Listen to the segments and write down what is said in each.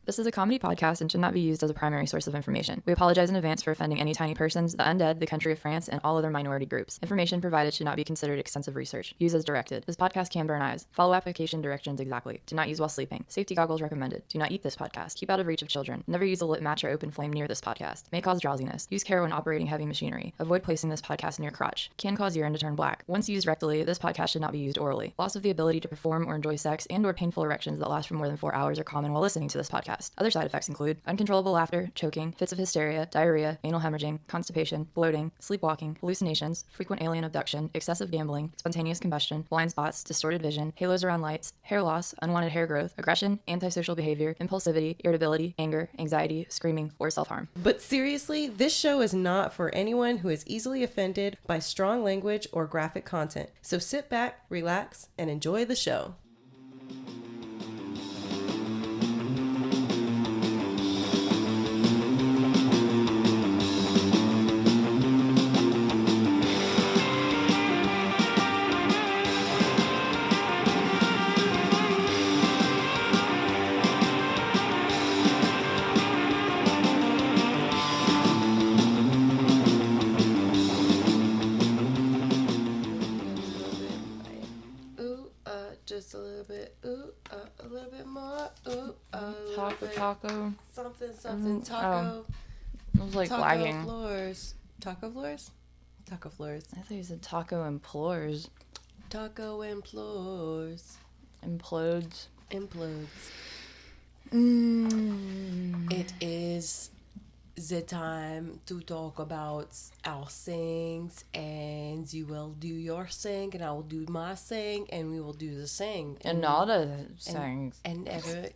This is a comedy podcast and should not be used as a primary source of information. We apologize in advance for offending any tiny persons, the undead, the country of France, and all other minority groups. Information provided should not be considered extensive research. Use as directed. This podcast can burn eyes. Follow application directions exactly. Do not use while sleeping. Safety goggles recommended. Do not eat this podcast. Keep out of reach of children. Never use a lit match or open flame near this podcast. May cause drowsiness. Use care when operating heavy machinery. Avoid placing this podcast near crotch. Can cause urine to turn black. Once used rectally, this podcast should not be used orally. Loss of the ability to perform or enjoy sex and or painful erections that last for more than 4 hours are common while listening to this podcast. Other side effects include uncontrollable laughter, choking, fits of hysteria, diarrhea, anal hemorrhaging, constipation, bloating, sleepwalking, hallucinations, frequent alien abduction, excessive gambling, spontaneous combustion, blind spots, distorted vision, halos around lights, hair loss, unwanted hair growth, aggression, antisocial behavior, impulsivity, irritability, anger, anxiety, screaming, or self-harm. But seriously, this show is not for anyone who is easily offended by strong language or graphic content. So sit back, relax, and enjoy the show. Just a little bit, a little bit more, Taco. Something, taco. It was like taco lagging. Floors. Taco floors? Taco floors. I thought you said taco implores. Taco implores. Implodes. It is the time to talk about our things, and you will do your thing and I will do my thing and we will do the thing And all the things. and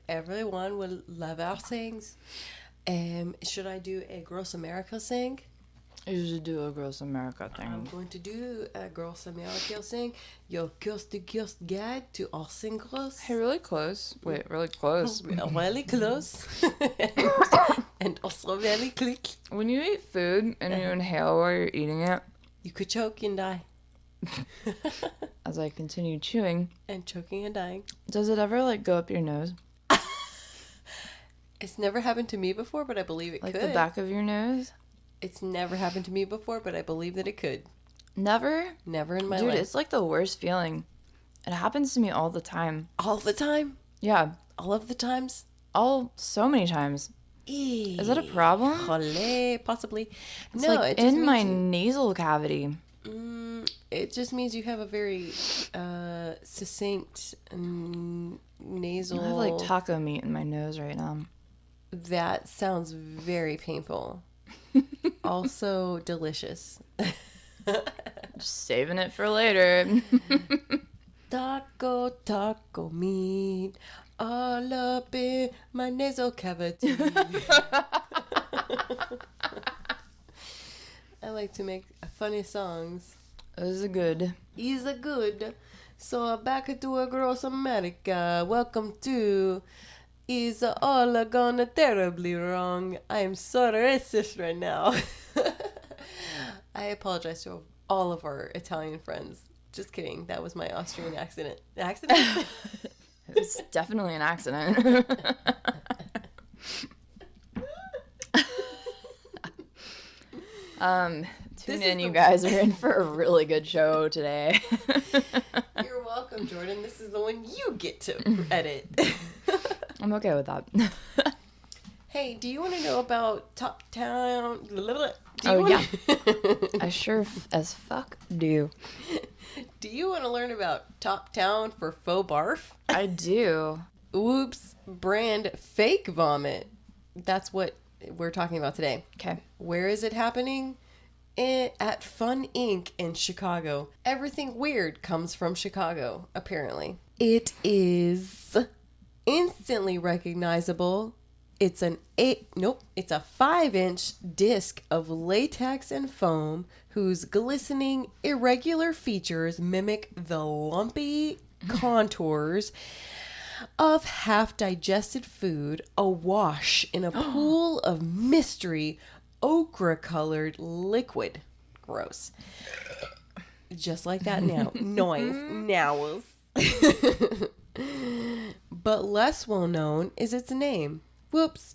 everyone will love our things. Should I do a Gross America thing? You should do a Gross America thing. I'm going to do a Gross America thing, your coast to coast guide to all things gross. Hey, really close. Wait, really close. Really close. And also really quick. When you eat food and you inhale while you're eating it, You could choke and die. as I continue chewing, And choking and dying. does it ever like go up your nose? It's never happened to me before, but I believe it Like could. the back of your nose? It's never happened to me before, but I believe that it could. Never? Never in my Dude, life. it's like the worst feeling. It happens to me all the time. All the time? Yeah, All of the times? so many times. Is that a problem? Jolé, possibly. It's no, like it just in my means nasal cavity. it just means you have a very succinct nasal. I have like taco meat in my nose right now. That sounds very painful. Also delicious. Just saving it for later. Taco meat all up in my nasal cavity. I like to make funny songs. Those are good. Is a good. So back to a Gross America. Welcome to Is All Gone Terribly Wrong. I'm so racist right now. I apologize to all of our Italian friends. Just kidding. That was my Austrian accident. Accident? It was definitely an accident. Tune in, you guys are in for a really good show today. You're welcome, Jordyn. This is the one you get to edit. I'm okay with that. Hey, do you want to know about Top Town? Yeah. I sure as fuck do. Do you want to learn about Top Town for faux barf? I do. Oops, brand fake vomit. That's what we're talking about today. Okay. Where is it happening? At Fun Inc. in Chicago. Everything weird comes from Chicago, apparently. It is instantly recognizable. It's a 5-inch disc of latex and foam whose glistening, irregular features mimic the lumpy contours of half-digested food awash in a pool of mystery ochre-colored liquid. Gross. Just like that now. Noise. Now. But less well known is its name. Whoops.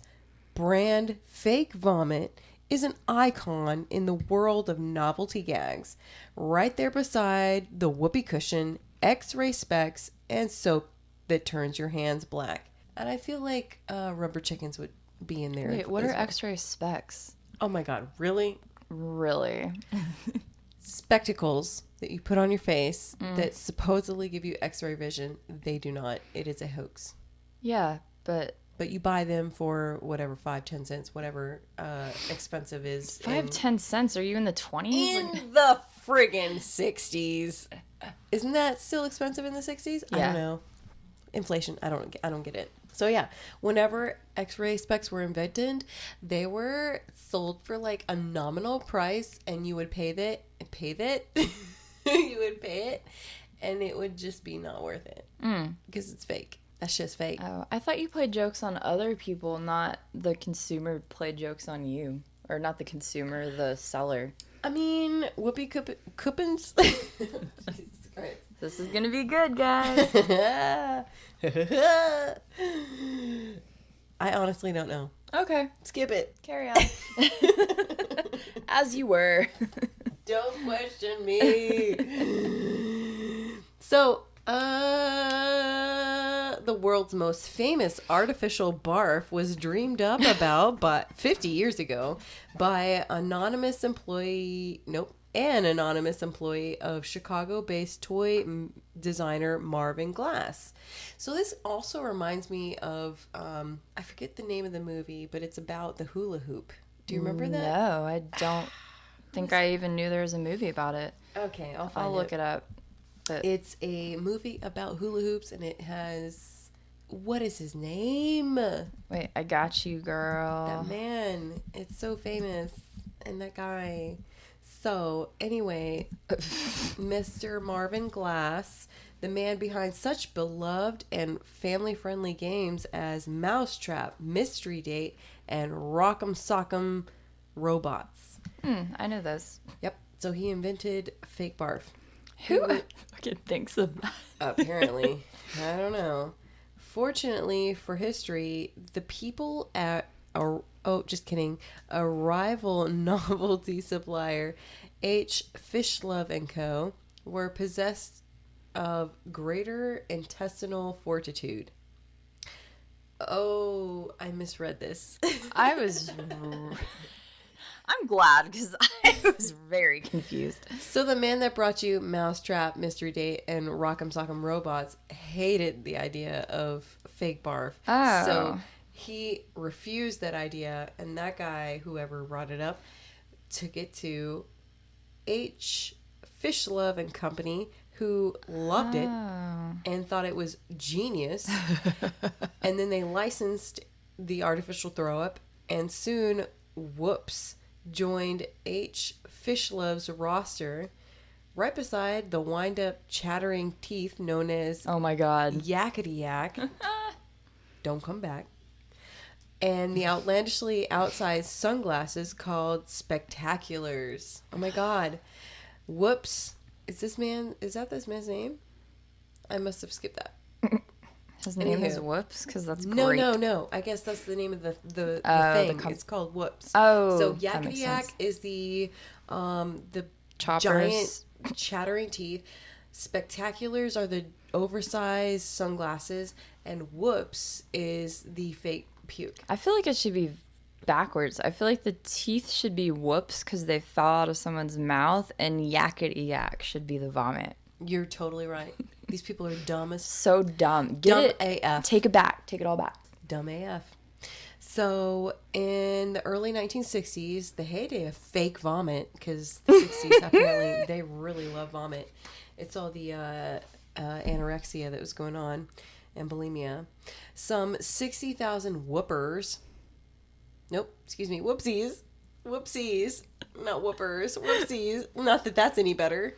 Brand fake vomit is an icon in the world of novelty gags, right there beside the whoopee cushion, X-ray specs, and soap that turns your hands black. And I feel like rubber chickens would be in there. Wait, what are X-ray specs? Oh my God, really? Really? Spectacles that you put on your face that supposedly give you X-ray vision. They do not. It is a hoax. Yeah, but you buy them for whatever, 5-10 cents, whatever expensive is. 5-10 cents? Are you in the 20s? In the friggin' 60s. Isn't that still expensive in the 60s? Yeah. I don't know. Inflation. I don't get it. So yeah, whenever X-ray specs were invented, they were sold for like a nominal price, and you would pay that. You would pay it, and it would just be not worth it because it's fake. That's just fake. Oh, I thought you played jokes on other people, not the consumer played jokes on you. Or not the consumer, the seller. I mean, whoopee coupons. Jesus Christ. This is gonna be good, guys. I honestly don't know. Okay. Skip it. Carry on. As you were. Don't question me. So, the world's most famous artificial barf was dreamed up about 50 years ago by an anonymous employee of Chicago-based toy designer Marvin Glass. So this also reminds me of, I forget the name of the movie, but it's about the hula hoop. Do you remember that? No, I don't think I even knew there was a movie about it. Okay, I'll look it up. But it's a movie about hula hoops, and it has, what is his name? wait, I got you, girl. That man. It's so famous. And that guy. So, anyway, Mr. Marvin Glass, the man behind such beloved and family-friendly games as Mousetrap, Mystery Date, and Rock'em Sock'em Robots. I know this. Yep. So he invented fake barf. Who fucking thinks of that? Apparently. I don't know. Fortunately for history, the people at a rival novelty supplier, H. Fishlove & Co., were possessed of greater intestinal fortitude. Oh, I misread this. I'm glad because I was very confused. So the man that brought you Mousetrap, Mystery Date, and Rock'em Sock'em Robots hated the idea of fake barf. Oh. So he refused that idea, and that guy, whoever brought it up, took it to H. Fishlove and Company, who loved it and thought it was genius. And then they licensed the artificial throw-up, and soon, whoops, joined H. Fishlove's roster right beside the wind-up chattering teeth known as Oh my god. Yakety Yak. Don't come back. And the outlandishly outsized sunglasses called Spectaculars. Oh my god. Whoops. Is this man's name? I must have skipped that. His name is Whoops? Because that's No, great. No. I guess that's the name of the thing. It's called Whoops. Oh, so that makes Yakety Yak sense. is the Choppers. giant chattering teeth. Spectaculars are the oversized sunglasses, and Whoops is the fake puke. I feel like it should be backwards. I feel like the teeth should be whoops because they fell out of someone's mouth, and yakety yak should be the vomit. You're totally right. These people are dumb as So dumb. Get dumb it? AF. Take it back. Take it all back. Dumb AF. So in the early 1960s, the heyday of fake vomit, because the 60s apparently they really love vomit. It's all the anorexia that was going on and bulimia. Some 60,000 whoopers. Nope, excuse me, whoopsies. Whoopsies. Not whoopers. Whoopsies. Not that that's any better.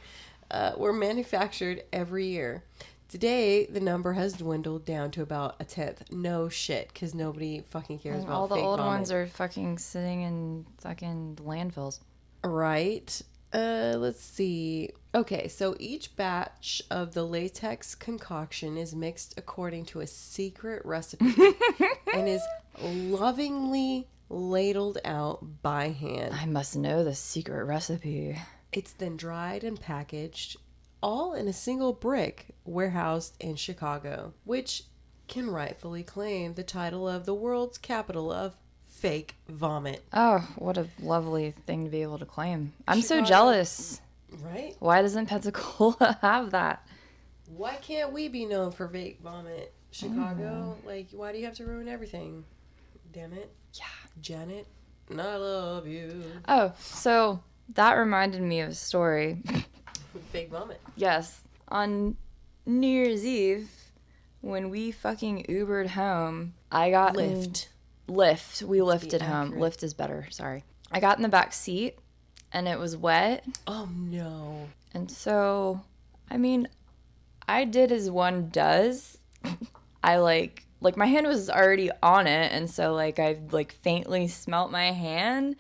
Were manufactured every year. Today, the number has dwindled down to about a tenth. No shit, because nobody fucking cares And about all the fake old vomit. ones are fucking sitting in fucking landfills. Right. Let's see. Okay, so each batch of the latex concoction is mixed according to a secret recipe and is lovingly ladled out by hand. I must know the secret recipe. It's then dried and packaged, all in a single brick warehoused in Chicago, which can rightfully claim the title of the world's capital of fake vomit. Oh, what a lovely thing to be able to claim. I'm Chicago. so jealous. Right? Why doesn't Pensacola have that? Why can't we be known for fake vomit? Chicago? Like, why do you have to ruin everything? Damn it. Yeah. Janet, I love you. Oh, so that reminded me of a story. Fake vomit. Yes. On New Year's Eve, when we fucking Ubered home, I got Lyft. We lifted home. Accurate. Lyft is better. Sorry. I got in the back seat, and it was wet. Oh, no. And so, I mean, I did as one does. I like my hand was already on it, and so I faintly smelt my hand.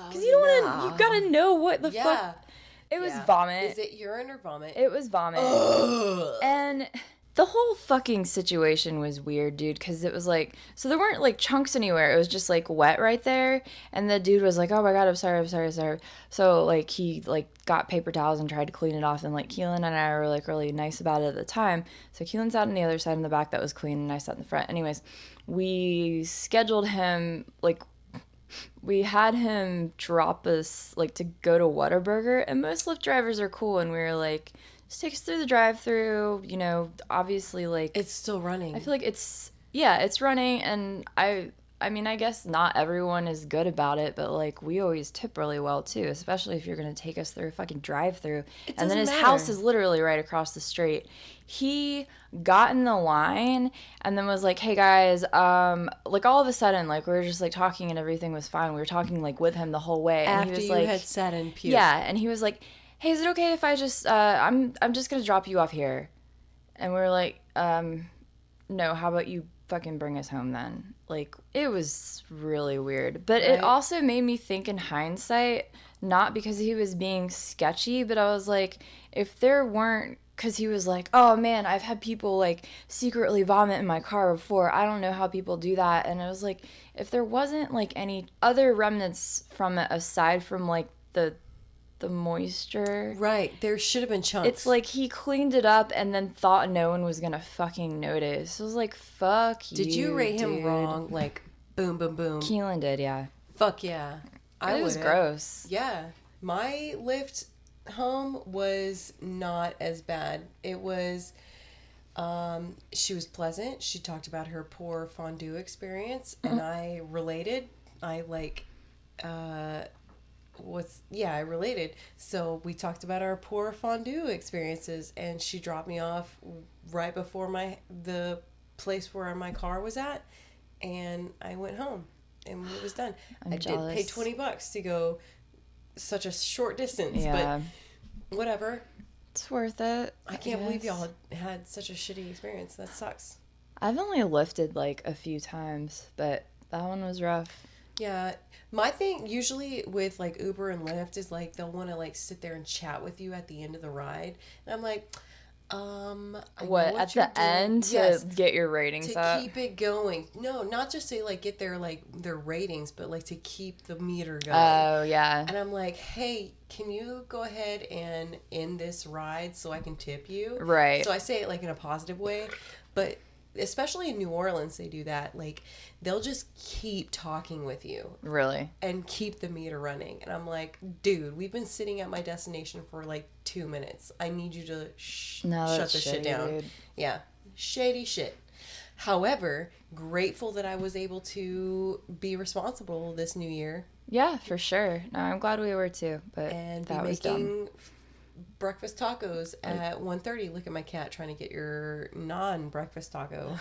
Because you don't want to, you gotta know what the fuck. It was vomit. Is it urine or vomit? It was vomit. Ugh. And the whole fucking situation was weird, dude, because it was so there weren't chunks anywhere. It was just wet right there. And the dude was like, oh my God, I'm sorry. So he got paper towels and tried to clean it off. And Keelan and I were really nice about it at the time. So Keelan sat on the other side in the back that was clean, and I sat in the front. Anyways, we scheduled him, we had him drop us to go to Whataburger, and most Lyft drivers are cool, and we were like, just take us through the drive-thru, obviously it's still running. I feel like it's running, and I mean, I guess not everyone is good about it, but we always tip really well too, especially if you're going to take us through a fucking drive-thru. And then his house is literally right across the street. He got in the line and then was like, hey guys, all of a sudden, we were just talking and everything was fine. We were talking with him the whole way. And After he was you had sat and puked. Yeah, and he was like, hey, is it okay if I just, I'm just going to drop you off here? And we were like, no, how about you fucking bring us home then? It was really weird. But It also made me think in hindsight, not because he was being sketchy, but I was like, if there weren't, because he was like, oh man, I've had people secretly vomit in my car before. I don't know how people do that. And I was like, if there wasn't any other remnants from it aside from the moisture. Right. There should have been chunks. It's he cleaned it up and then thought no one was going to fucking notice. It was like, fuck you, Did you rate dude. him wrong? Boom, boom, boom. Keelan did, yeah. Fuck yeah. It was gross. Yeah. My Lyft home was not as bad. It was, she was pleasant. She talked about her poor fondue experience, and I related. I related. So we talked about our poor fondue experiences, and she dropped me off right before the place where my car was at, and I went home, and it was done. I jealous. did pay $20 to go such a short distance, but whatever. It's worth it. I can't believe y'all had such a shitty experience. That sucks. I've only lifted a few times, but that one was rough. Yeah. My thing usually with Uber and Lyft is they'll want to sit there and chat with you at the end of the ride. And I'm like, what at the end to get your ratings up? To keep it going. No, not just to get their ratings, but to keep the meter going. Oh, yeah. And I'm like, hey, can you go ahead and end this ride so I can tip you? Right. So I say it in a positive way, but especially in New Orleans, they do that. They'll just keep talking with you. Really? And keep the meter running. And I'm like, dude, we've been sitting at my destination for 2 minutes. I need you to shut the shit down. Dude. Yeah. Shady shit. However, grateful that I was able to be responsible this new year. Yeah, for sure. No, I'm glad we were too, but and that was making breakfast tacos at 1:30. Look at my cat trying to get your non-breakfast taco.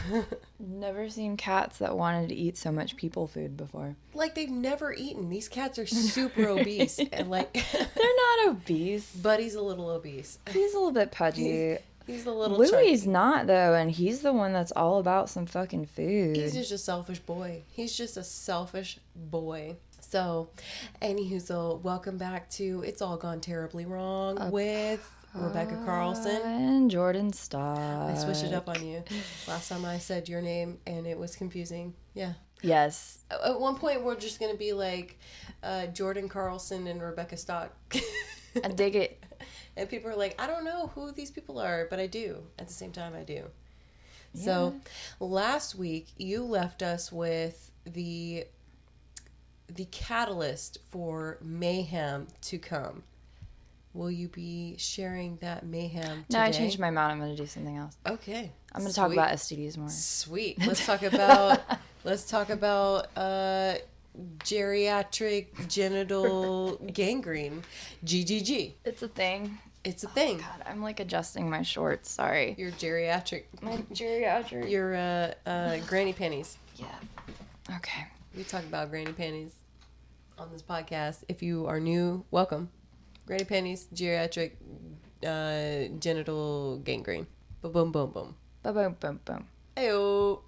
Never seen cats that wanted to eat so much people food before. They've never eaten. These cats are super obese and they're not obese. Buddy's a little obese. He's a little bit pudgy. He's a little Louie's chunky. not though, and he's the one that's all about some fucking food. He's just a selfish boy. So, anywho, welcome back to It's All Gone Terribly Wrong with Rebecca Carlson. And Jordyn Stock. I switched it up on you. Last time I said your name and it was confusing. Yeah. Yes. At one point, we're just going to be like Jordyn Carlson and Rebecca Stock. I dig it. And people are like, I don't know who these people are, but I do. At the same time, I do. Yeah. So last week, you left us with the catalyst for mayhem to come. Will you be sharing that mayhem today? No, I changed my mind. I'm going to do something else. Okay. I'm going to talk about STDs more. Sweet. Let's talk about geriatric genital gangrene, GGG. It's a thing. It's a thing. God, I'm like adjusting my shorts. Sorry. Your geriatric. My geriatric. Your granny panties. Yeah. Okay. We talk about granny panties on this podcast. If you are new, welcome. Granny panties, geriatric, genital gangrene. Boom, boom, boom, boom. Boom, boom, boom, boom. Heyo.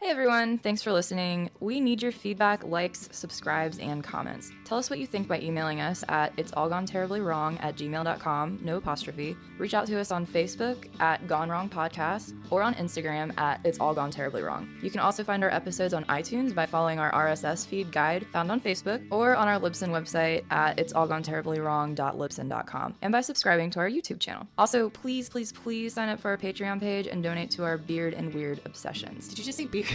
Hey everyone, thanks for listening. We need your feedback, likes, subscribes, and comments. Tell us what you think by emailing us at itsallgoneterriblywrong@gmail.com, no apostrophe. Reach out to us on Facebook at Gone Wrong Podcast or on Instagram at It's All Gone Terribly Wrong. You can also find our episodes on iTunes by following our RSS feed guide found on Facebook or on our Libsyn website at itsallgoneterriblywrong.libsyn.com and by subscribing to our YouTube channel. Also, please, please, please sign up for our Patreon page and donate to our beard and weird obsessions. Did you just say beard?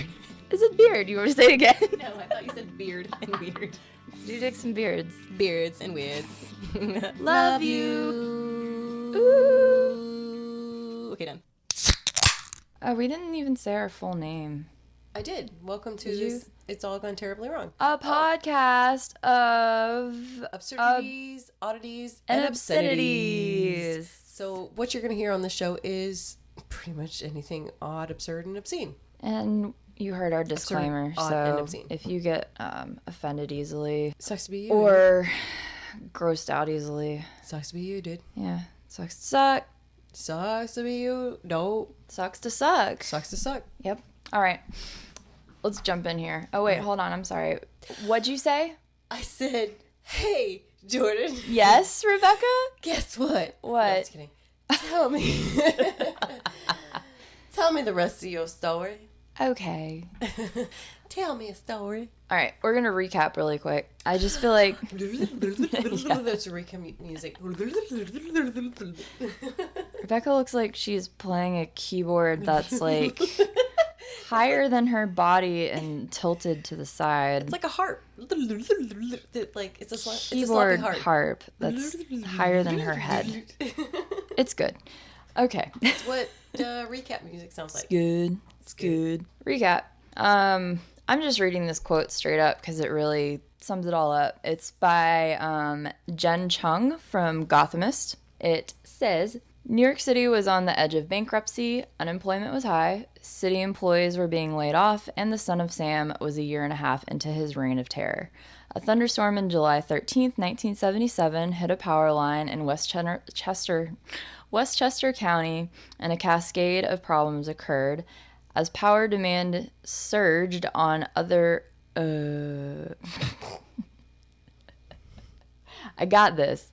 Is it beard? You want to say it again? No, I thought you said beard and weird. Do dicks and beards. Beards and weirds. Love you. Ooh. Okay, done. Oh, we didn't even say our full name. I did. Welcome to Did this. you? It's All Gone Terribly Wrong. A podcast of Absurdities, oddities, and obscenities. obscenities. So what you're going to hear on the show is pretty much anything odd, absurd, and obscene. And you heard our disclaimer, odd, and so obscene. if you get offended easily Sucks to be you. or grossed out easily, Sucks to be you, dude. yeah, sucks to suck. Sucks to be you. No. Sucks to suck. Sucks to suck. Yep. All right. Let's jump in here. Oh, wait, hold on. I'm sorry. What'd you say? I said, hey, Jordyn. Yes, Rebecca? Guess what? What? No, just kidding. Tell me. Tell me the rest of your story. Okay. Tell me a story. All right, we're going to recap really quick. I just feel like... That's recap music. Rebecca looks like she's playing a keyboard that's like higher than her body and tilted to the side. It's like a harp. Like it's a sloppy Keyboard harp. that's higher than her head. It's good. Okay. That's what recap music sounds like. Good. It's good. Recap. I'm just reading this quote straight up because it really sums it all up. It's by Jen Chung from Gothamist. It says, New York City was on the edge of bankruptcy, unemployment was high, city employees were being laid off, and the Son of Sam was a year and a half into his reign of terror. A thunderstorm on July 13th, 1977 hit a power line in Westchester County, and a cascade of problems occurred as power demand surged on other... I got this.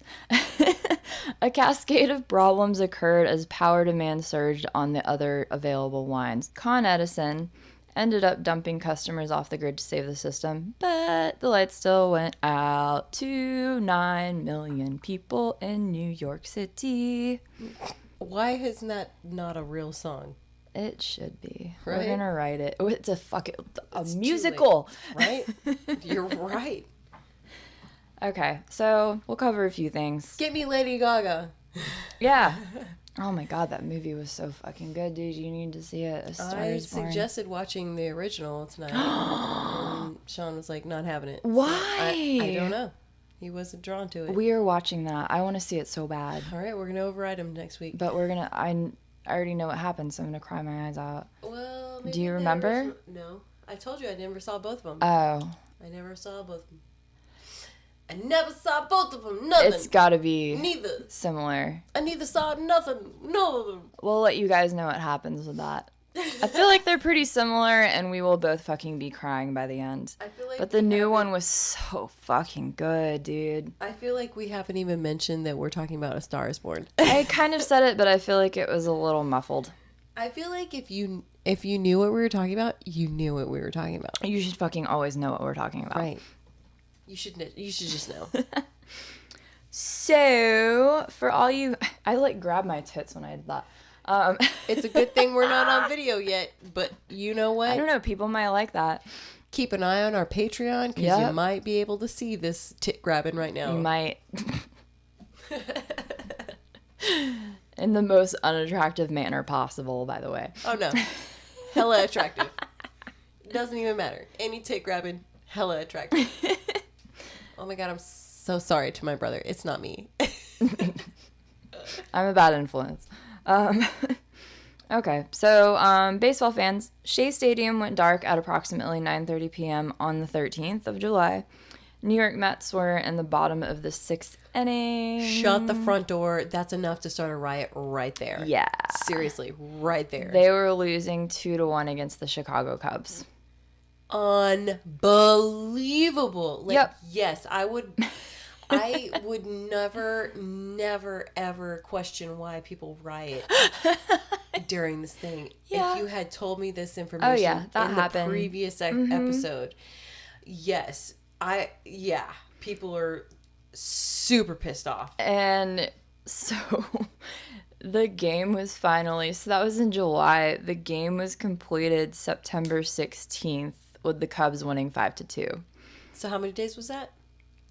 A cascade of problems occurred as power demand surged on the other available lines. Con Edison ended up dumping customers off the grid to save the system, but the lights still went out to 9 million people in New York City. Why isn't that not a real song? It should be. Right? We're gonna write it. Oh, it's a It's musical. Right? You're right. Okay, so we'll cover a few things. Get me Lady Gaga. Yeah. Oh my god, that movie was so fucking good, dude. You need to see it. A Star I is Born. suggested watching the original tonight. And Sean was like, not having it. So Why? I don't know. He wasn't drawn to it. We are watching that. I want to see it so bad. All right, we're going to override him next week. But we're gonna. I already know what happens, so I'm gonna cry my eyes out. Well, maybe Do you remember? No. I told you I never saw both of them. Oh. I never saw both of them. I never saw both of them. Nothing. It's gotta be Neither. similar. I neither saw nothing. No of them. We'll let you guys know what happens with that. I feel like they're pretty similar, and we will both fucking be crying by the end. I feel like but the new one was so fucking good, dude. I feel like we haven't even mentioned that we're talking about A Star Is Born. I kind of said it, but I feel like it was a little muffled. I feel like if you knew what we were talking about, you knew what we were talking about. You should fucking always know what we're talking about. Right. You should just know. So, for all you... I, like, grabbed my tits when I did that. It's a good thing we're not on video yet, but you know what? I don't know. People might like that. Keep an eye on our Patreon, because you might be able to see this tit grabbing right now. You might. In the most unattractive manner possible, by the way. Oh, no. Hella attractive. Doesn't even matter. Any tit grabbing, hella attractive. Oh my God, I'm so sorry to my brother. It's not me. I'm a bad influence. Okay, so baseball fans, Shea Stadium went dark at approximately 9:30 p.m. on the 13th of July. New York Mets were in the bottom of the 6th inning. Shut the front door. That's enough to start a riot right there. Yeah. Seriously, right there. They were losing 2-1 against the Chicago Cubs. Unbelievable. Like, yep. Yes, I would never, ever question why people riot during this thing. Yeah. If you had told me this information that happened. The previous episode, yes, people are super pissed off. And so the game was finally, so that was in July. The game was completed September 16th with the Cubs winning 5-2. So how many days was that?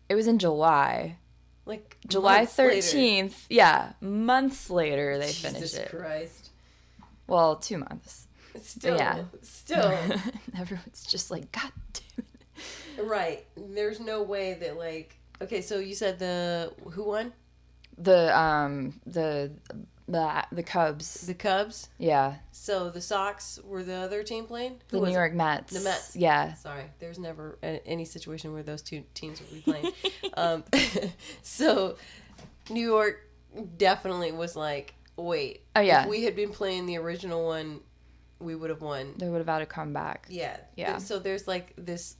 It was in July. Like July 13th. Later. Yeah, months later they finished it. Jesus Christ. Well, 2 months. Still. Everyone's just like, God damn it. Right. There's no way that, like, okay, so you said who won? The Cubs. The Cubs? Yeah. So the Sox were the other team playing? The New York Mets. The Mets. Yeah. Sorry. There's never any situation where those two teams would be playing. So New York definitely was like, wait. Oh, yeah. If we had been playing the original one, we would have won. They would have had a comeback. Yeah. Yeah. So there's like this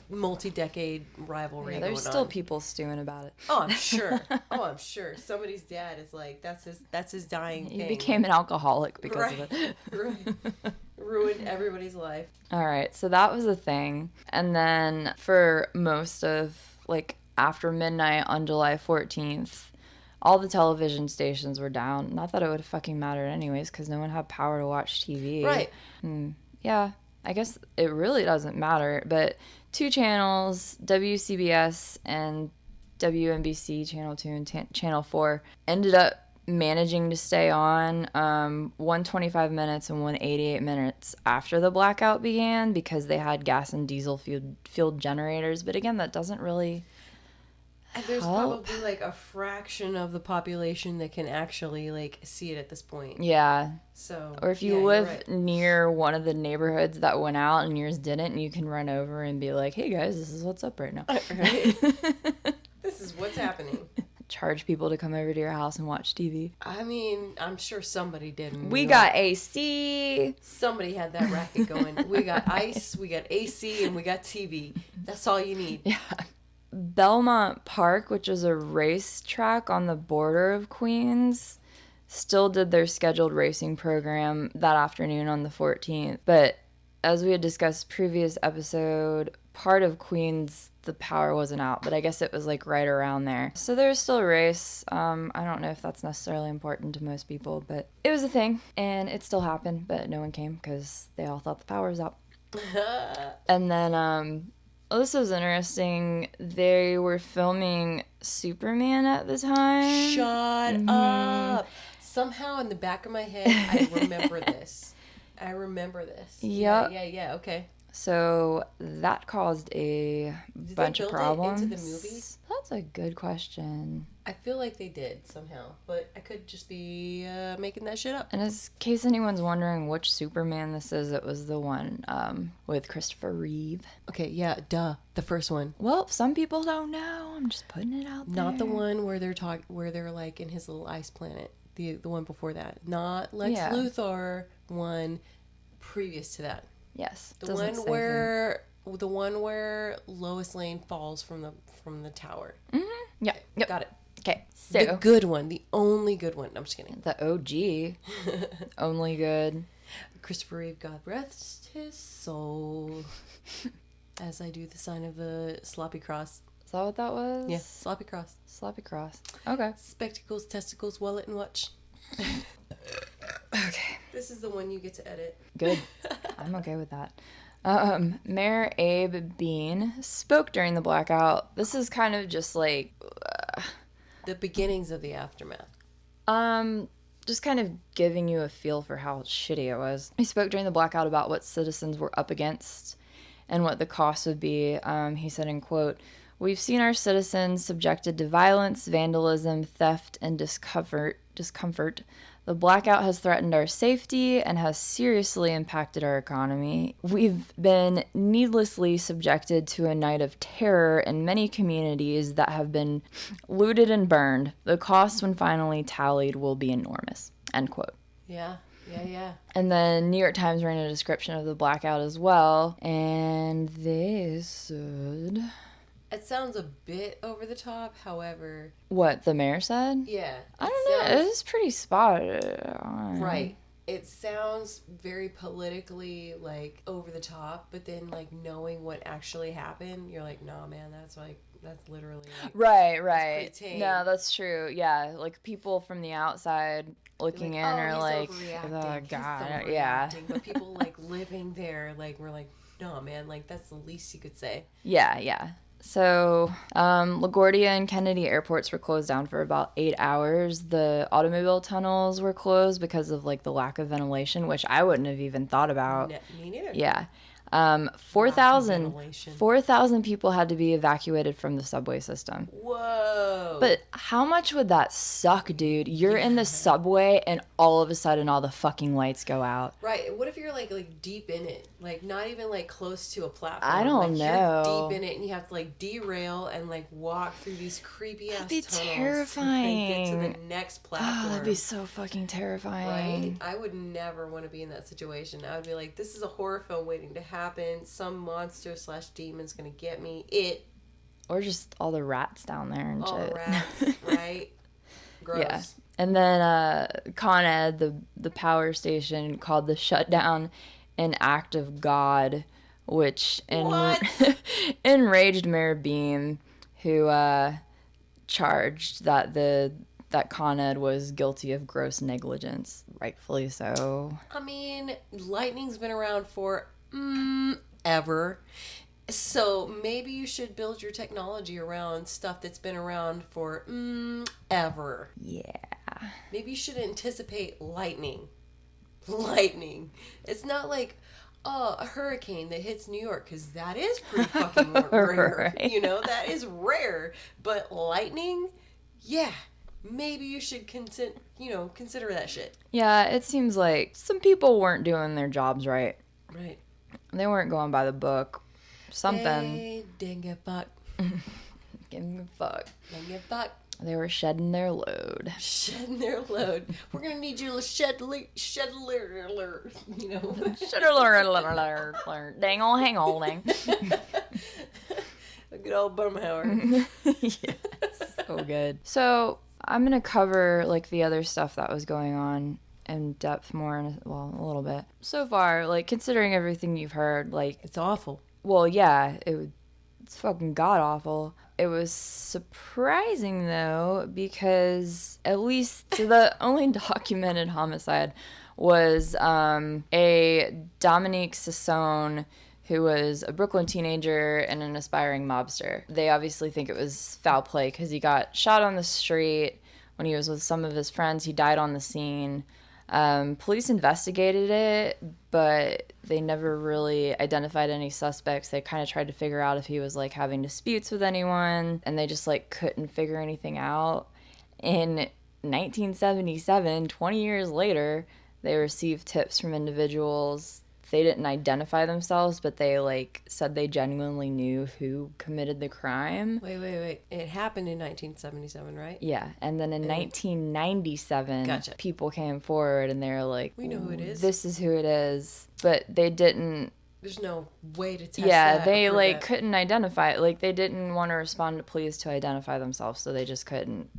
multi-decade rivalry going on. There's still people stewing about it. Oh, I'm sure. Somebody's dad is like, that's his dying thing. He became an alcoholic because of it. Right. Ruined everybody's life. All right, so that was a thing. And then for most of, like, after midnight on July 14th, all the television stations were down. Not that it would have fucking mattered anyways, because no one had power to watch TV. Right. Yeah, I guess it really doesn't matter, but 2 channels, WCBS and WNBC, Channel 2 and Channel 4, ended up managing to stay on 125 minutes and 188 minutes after the blackout began because they had gas and diesel fueled generators. But again, that doesn't really There's help. probably like a fraction of the population that can actually like see it at this point. Yeah. So, or if you live near one of the neighborhoods that went out and yours didn't, you can run over and be like, hey guys, this is what's up right now. Right? This is what's happening. Charge people to come over to your house and watch TV. I mean, I'm sure somebody did. We got AC. Somebody had that racket going. We got ice, we got AC, and we got TV. That's all you need. Yeah. Belmont Park, which is a racetrack on the border of Queens, still did their scheduled racing program that afternoon on the 14th. But as we had discussed previous episode, part of Queens, the power wasn't out, but I guess it was like right around there. So there's still a race. I don't know if that's necessarily important to most people, but it was a thing and it still happened, but no one came because they all thought the power was out. And then, this was interesting. They were filming Superman at the time. Shut up. Somehow in the back of my head, I remember this. Yep. Yeah, okay. So that caused a bunch of problems. Did they build it into the movie? That's a good question. I feel like they did somehow, but I could just be making that shit up. And in case anyone's wondering which Superman this is, it was the one with Christopher Reeve. Okay, yeah, duh, the first one. Well, some people don't know. I'm just putting it out there. Not the one where they're like in his little ice planet. The one before that. Not Lex Luthor. one previous to that. Yes. The one where Lois Lane falls from the tower. Mm-hmm. Yeah. Yep. Got it. Okay. So The good one, the only good one. I'm just kidding. the OG, only good. Christopher Reeve, God rest his soul. As I do the sign of the sloppy cross. Is that what that was? Yeah, sloppy cross. Sloppy cross. Okay. Spectacles, testicles, wallet, and watch. Okay. This is the one you get to edit. Good. I'm okay with that. Mayor Abe Bean spoke during the blackout. This is kind of just like... The beginnings of the aftermath. Just kind of giving you a feel for how shitty it was. He spoke during the blackout about what citizens were up against and what the cost would be. He said, in quote, "We've seen our citizens subjected to violence, vandalism, theft, and discomfort. The blackout has threatened our safety and has seriously impacted our economy. We've been needlessly subjected to a night of terror in many communities that have been looted and burned. The cost, when finally tallied, will be enormous." End quote. Yeah. And then New York Times ran a description of the blackout as well, and they said... It sounds a bit over the top, however... What, the mayor said? Yeah. I don't know, it was pretty spot on. Right. It sounds very politically, like, over the top, but then, like, knowing what actually happened, you're like, nah, man, that's literally... Like, Right. tame. No, that's true. Yeah, like, people from the outside looking in are like, oh, God, yeah. But people, like, living there, like, we're like, no, man, like, that's the least you could say. Yeah. So, LaGuardia and Kennedy airports were closed down for about 8 hours. The automobile tunnels were closed because of, like, the lack of ventilation, which I wouldn't have even thought about. Me neither. Yeah. 4,000 people had to be evacuated from the subway system. Whoa. But how much would that suck, dude? You're in the subway and all of a sudden all the fucking lights go out. Right. What if you're like deep in it? Like not even like close to a platform. I don't know. You're deep in it and you have to like derail and like walk through these creepy ass tunnels. That'd be terrifying. And get to the next platform. Oh, that'd be so fucking terrifying. Right? I would never want to be in that situation. I would be like, this is a horror film waiting to happen. Some monster / demon's gonna get me. Or just all the rats down there and all shit. The rats, right? Gross. Yeah. And then Con Ed, the power station, called the shutdown an act of God, which enraged Mayor Beam, who charged that Con Ed was guilty of gross negligence, rightfully so. I mean, lightning's been around for ever. So maybe you should build your technology around stuff that's been around for ever. Yeah. Maybe you should anticipate lightning. It's not like, a hurricane that hits New York, because that is pretty fucking rare. Right. You know, that is rare. But lightning, yeah. Maybe you should consider that shit. Yeah, it seems like some people weren't doing their jobs right. Right. They weren't going by the book. Something. They didn't get fucked. Give a fuck. Didn't get fucked. They were shedding their load. Shedding their load. We're gonna need you to shed you know. Dang ol' hang ol' dang. A good old Bumhauer. Yes, so good. So I'm gonna cover like the other stuff that was going on in depth more in a little bit. So far, like considering everything you've heard, like It's awful. well, yeah, it's fucking god awful. It was surprising though because at least the only documented homicide was a Dominique Sassone, who was a Brooklyn teenager and an aspiring mobster. They obviously think it was foul play because he got shot on the street when he was with some of his friends. He died on the scene. Police investigated it, but they never really identified any suspects. They kind of tried to figure out if he was like having disputes with anyone, and they just like couldn't figure anything out. In 1977, 20 years later, they received tips from individuals they didn't identify themselves, but they, like, said they genuinely knew who committed the crime. Wait. It happened in 1977, right? Yeah, and then in 1997, Gotcha. people came forward and they were like, we know who it is. This is who it is. But they didn't... There's no way to test Yeah, they, like, couldn't identify it. Like, they didn't want to respond to pleas to identify themselves, so they just couldn't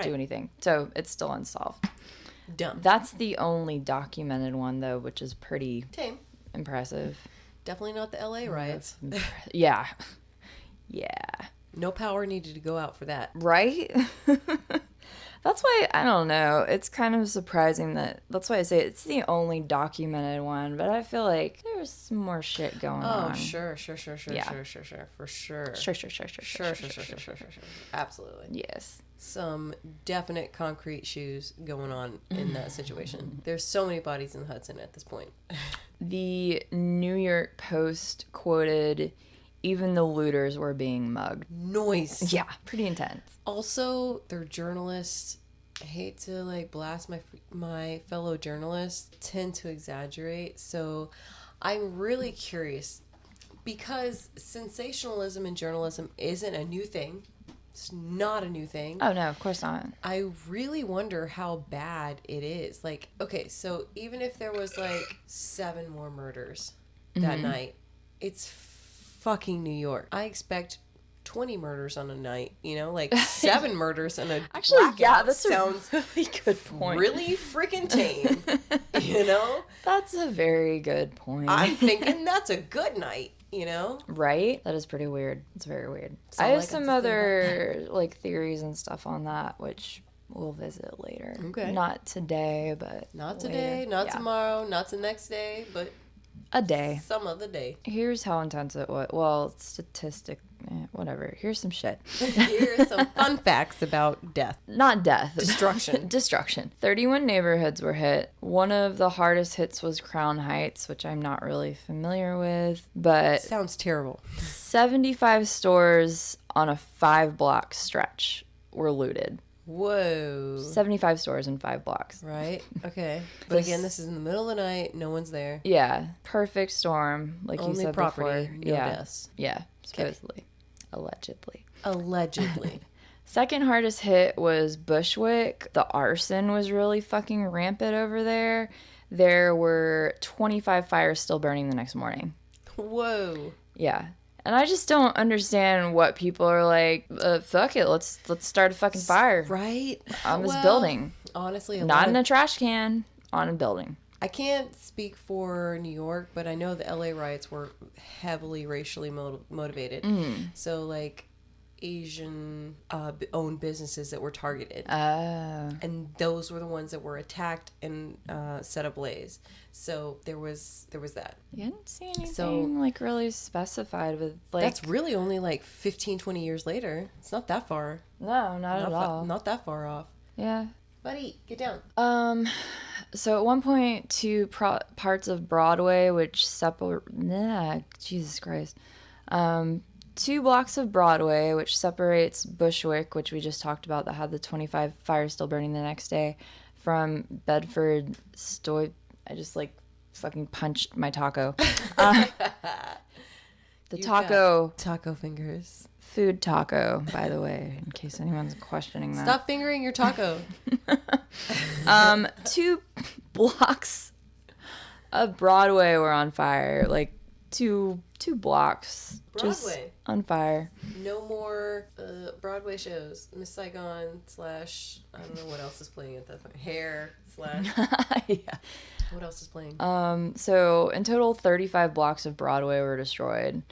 do anything. So it's still unsolved. Dumb. That's the only documented one, though, which is pretty impressive. Definitely not the LA riots. Yeah. No power needed to go out for that. Right? That's why, I don't know, it's kind of surprising that's why I say it's the only documented one, but I feel like there's some more shit going on. Oh, sure. For sure. Sure. Absolutely. Yes. Some definite concrete shoes going on in that situation. There's so many bodies in the Hudson at this point. The New York Post quoted, "Even the looters were being mugged." Noise. Yeah, pretty intense. Also, they're journalists. I hate to like blast my fellow journalists, tend to exaggerate. So I'm really curious because sensationalism in journalism isn't a new thing. It's not a new thing. Oh, no, of course not. I really wonder how bad it is. Like, okay, so even if there was like 7 more murders that night, it's fucking New York. I expect 20 murders on a night, you know, like 7 murders on a Actually, blackout. yeah, that sounds a really good point. Really freaking tame, you know? That's a very good point. I'm thinking that's a good night, you know? Right? That is pretty weird. It's very weird. So I have like, some other like theories and stuff on that, which we'll visit later. Okay. Not today, but Not later. today, not tomorrow, not the next day, but a day. some other day. Here's how intense it was. Well, whatever. Here's some shit. Here are some fun facts about death. Not death. Destruction. Destruction. 31 neighborhoods were hit. One of the hardest hits was Crown Heights, which I'm not really familiar with, but Sounds terrible. 75 stores on a 5-block stretch were looted. Whoa. 75 stores in 5 blocks. Right? Okay. But again, this is in the middle of the night. No one's there. Yeah. Perfect storm, like Only you said property, before. no Yeah. deaths. Yeah. Supposedly. Allegedly. Allegedly. Second hardest hit was Bushwick. The arson was really fucking rampant over there. There were 25 fires still burning the next morning. Whoa. Yeah. And I just don't understand what people are like, fuck it, let's start a fucking fire. Right? On this building. Honestly, Not in a trash can, on a building. I can't speak for New York, but I know the LA riots were heavily racially motivated. So, like, Asian owned businesses that were targeted. And those were the ones that were attacked and set ablaze. So there was that. You didn't see anything like really specified with like... That's really only like 15, 20 years later. It's not that far. No, not at all. Not that far off. Yeah. Buddy, get down. So at one point, 2 parts of Broadway, which Jesus Christ. 2 blocks of Broadway, which separates Bushwick, which we just talked about, that had the 25 fires still burning the next day, from Bedford I just like fucking punched my taco. Taco fingers. Food taco, by the way, in case anyone's questioning that. Stop fingering your taco. 2 blocks of Broadway were on fire. Like, two blocks just Broadway. On fire. No more Broadway shows. Miss Saigon / I don't know what else is playing at that point. Hair / Yeah. What else is playing? So in total, 35 blocks of Broadway were destroyed.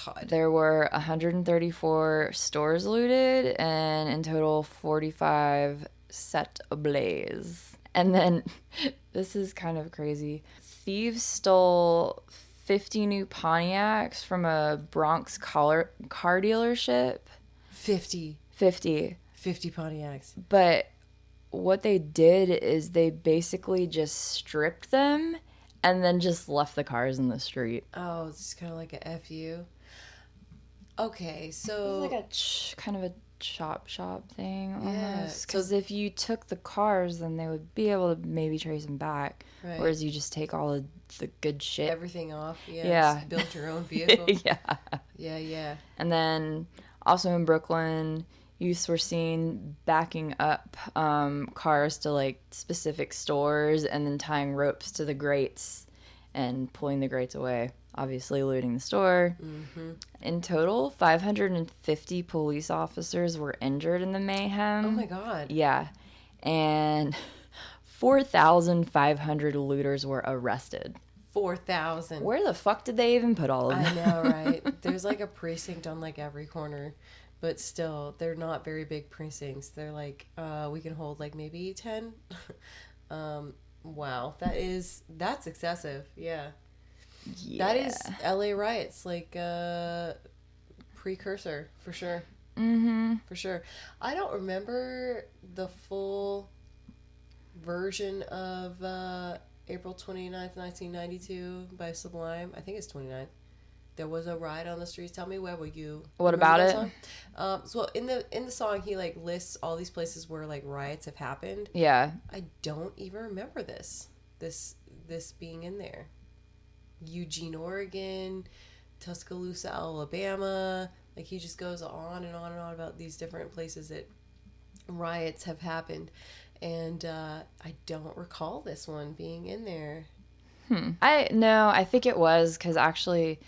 God. There were 134 stores looted, and in total, 45 set ablaze. And then, this is kind of crazy. Thieves stole 50 new Pontiacs from a Bronx car dealership. 50 Pontiacs. But what they did is they basically just stripped them and then just left the cars in the street. Oh, it's kind of like a FU. Okay, so... It was like kind of a shop thing Yeah, almost. Because if you took the cars, then they would be able to maybe trace them back. Right. Whereas you just take all of the good shit. Everything off. Yeah. Yeah. Just build your own vehicle. Yeah. Yeah. And then also in Brooklyn, youths were seen backing up cars to like specific stores and then tying ropes to the grates and pulling the grates away, obviously looting the store. Mm-hmm. In total, 550 police officers were injured in the mayhem. Oh my God. Yeah. And 4,500 looters were arrested. 4,000. Where the fuck did they even put all of them? I know, right? There's like a precinct on like every corner, but still, they're not very big precincts. They're like, we can hold like maybe 10. Wow, that's excessive. Yeah. That is LA riots, like precursor for sure. Mm-hmm. For sure. I don't remember the full version of April 29th, 1992 by Sublime. I think it's 29th. There was a riot on the streets. Tell me, where were you? What about it? So in the song, he like lists all these places where like riots have happened. Yeah. I don't even remember this being in there. Eugene, Oregon, Tuscaloosa, Alabama. Like he just goes on and on and on about these different places that riots have happened. And I don't recall this one being in there. I think it was because actually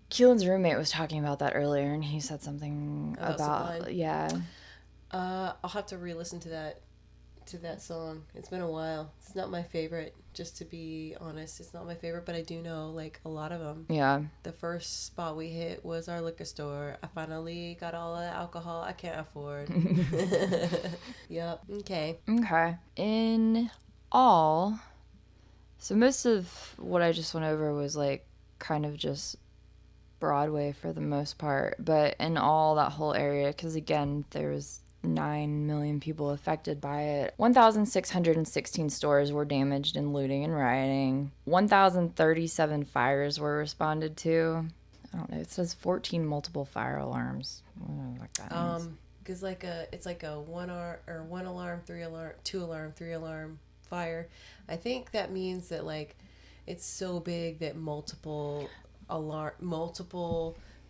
Keelan's roommate was talking about that earlier and he said something about Sublime. Yeah. I'll have to re-listen to that song. It's been a while. It's not my favorite, just to be honest. It's not my favorite, but I do know like a lot of them. Yeah. The first spot we hit was our liquor store. I finally got all the alcohol I can't afford. Yep. Okay. In all, so most of what I just went over was like kind of just Broadway for the most part, but in all that whole area, because again, there was 9 million people affected by it. 1,616 stores were damaged in looting and rioting. 1,037 fires were responded to. I don't know. It says 14 multiple fire alarms. I don't know what that means. Because it's like a one alarm, 3 alarm, 2 alarm, 3 alarm fire. I think that means that like it's so big that multiple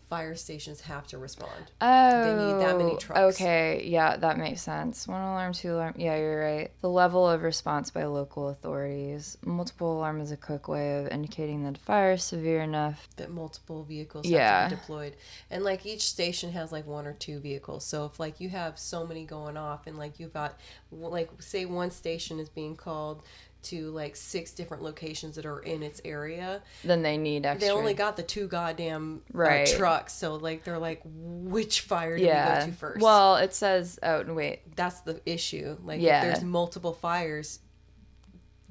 fire stations have to respond. Oh, they need that many trucks. Okay, yeah, that makes sense. 1 alarm, 2 alarm. Yeah, you're right. The level of response by local authorities. Multiple alarm is a quick way of indicating that a fire is severe enough that multiple vehicles have to be deployed. And like each station has like 1 or 2 vehicles. So if like you have so many going off and like you've got like say one station is being called to like 6 different locations that are in its area, then they need extra. They only got the 2 goddamn trucks, so like they're like, which fire do we go to first? Well, it says, oh wait, that's the issue. Like if there's multiple fires,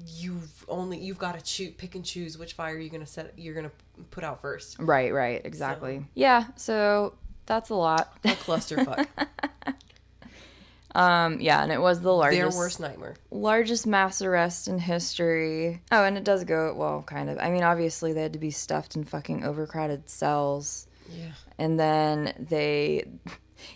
you've got to pick and choose which fire you're gonna put out first. Right, exactly. So that's a lot. A clusterfuck. And it was the largest. Their worst nightmare. Largest mass arrest in history. Oh, and it does go, well, kind of. I mean, obviously they had to be stuffed in fucking overcrowded cells. Yeah. And then they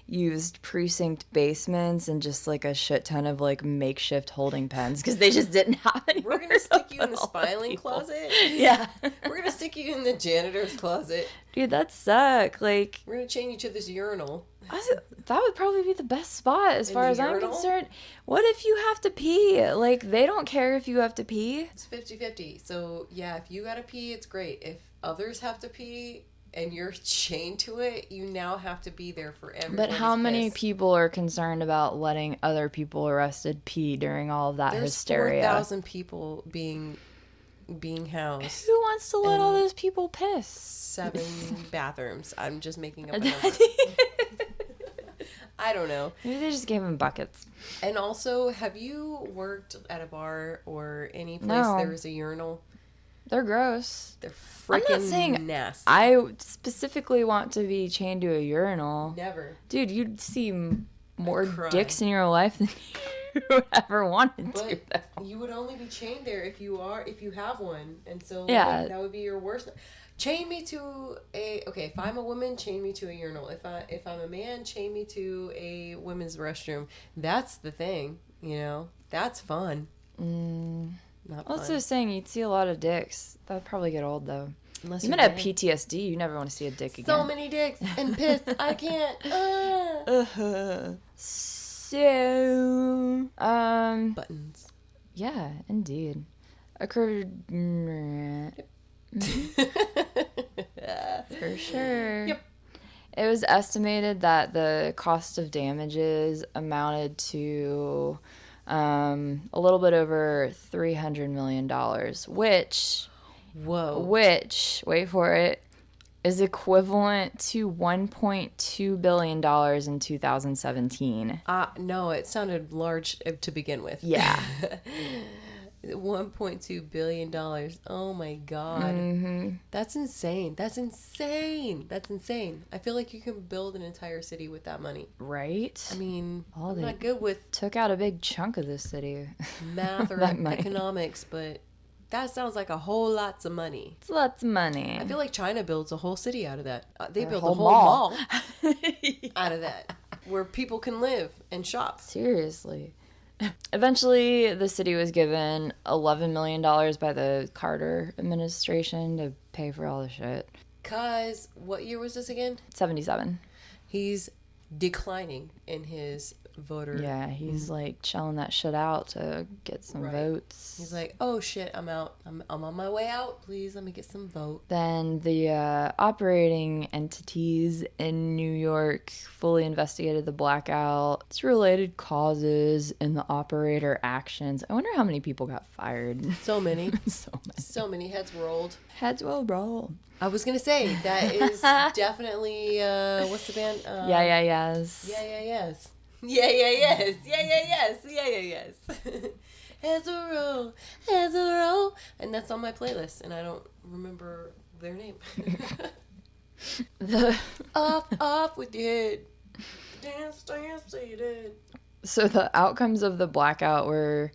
used precinct basements and just like a shit ton of like makeshift holding pens because they just didn't have any. We're gonna stick you in the filing closet. Yeah. We're gonna stick you in the janitor's closet. Dude, that suck. Like, we're gonna chain you to this urinal. That would probably be the best spot as far as I'm concerned. What if you have to pee? Like, they don't care if you have to pee. It's 50-50. So, yeah, if you gotta pee, it's great. If others have to pee and you're chained to it, you now have to be there for everyone. But how many people are concerned about letting other people arrested pee during all of that hysteria? There's 4,000 people being housed. Who wants to let all those people piss? 7 bathrooms. I'm just making up a number. I don't know. Maybe they just gave them buckets. And also, have you worked at a bar or any place there is a urinal? They're gross. They're freaking nasty. I specifically want to be chained to a urinal. Never. Dude, you'd see more dicks in your life than you ever wanted to. Though. You would only be chained there if you have one. And so yeah. that would be your worst. Chain me to a if I'm a woman, chain me to a urinal. If I'm a man, chain me to a women's restroom. That's the thing, you know. That's fun. Not fun. Also saying you'd see a lot of dicks. That'd probably get old though. Unless You might have PTSD. You never want to see a dick again. So many dicks and piss. I can't. So, Buttons. yeah, indeed. Occurred. For sure. Yep. It was estimated that the cost of damages amounted to a little bit over $300 million, which, wait for it, is equivalent to $1.2 billion in 2017. No, it sounded large to begin with. Yeah. $1.2 billion. Oh my God. Mm-hmm. That's insane. That's insane. I feel like you can build an entire city with that money. Right? I mean, Oh, I'm they not good with took out a big chunk of this city. math or That money. economics, but that sounds like a whole lots of money. It's lots of money. I feel like China builds a whole city out of that. They build whole a whole mall. mall out of that, where people can live and shop. Seriously. Eventually, the city was given $11 million by the Carter administration to pay for all the shit. 'Cause what year was this again? 77. He's declining in his voter. Yeah, he's like shelling that shit out to get some Right. votes. He's like, oh shit, I'm out. I'm on my way out. Please let me get some vote. Then the operating entities in New York fully investigated the blackout, its related causes, and the operator actions. I wonder how many people got fired. So many. So many. So many heads rolled. Heads will roll. I was gonna say that is definitely what's the band? Yes. Yes. Heads will roll, and that's on my playlist, and I don't remember their name. Off with your head. Dance, stay dead. So the outcomes of the blackout were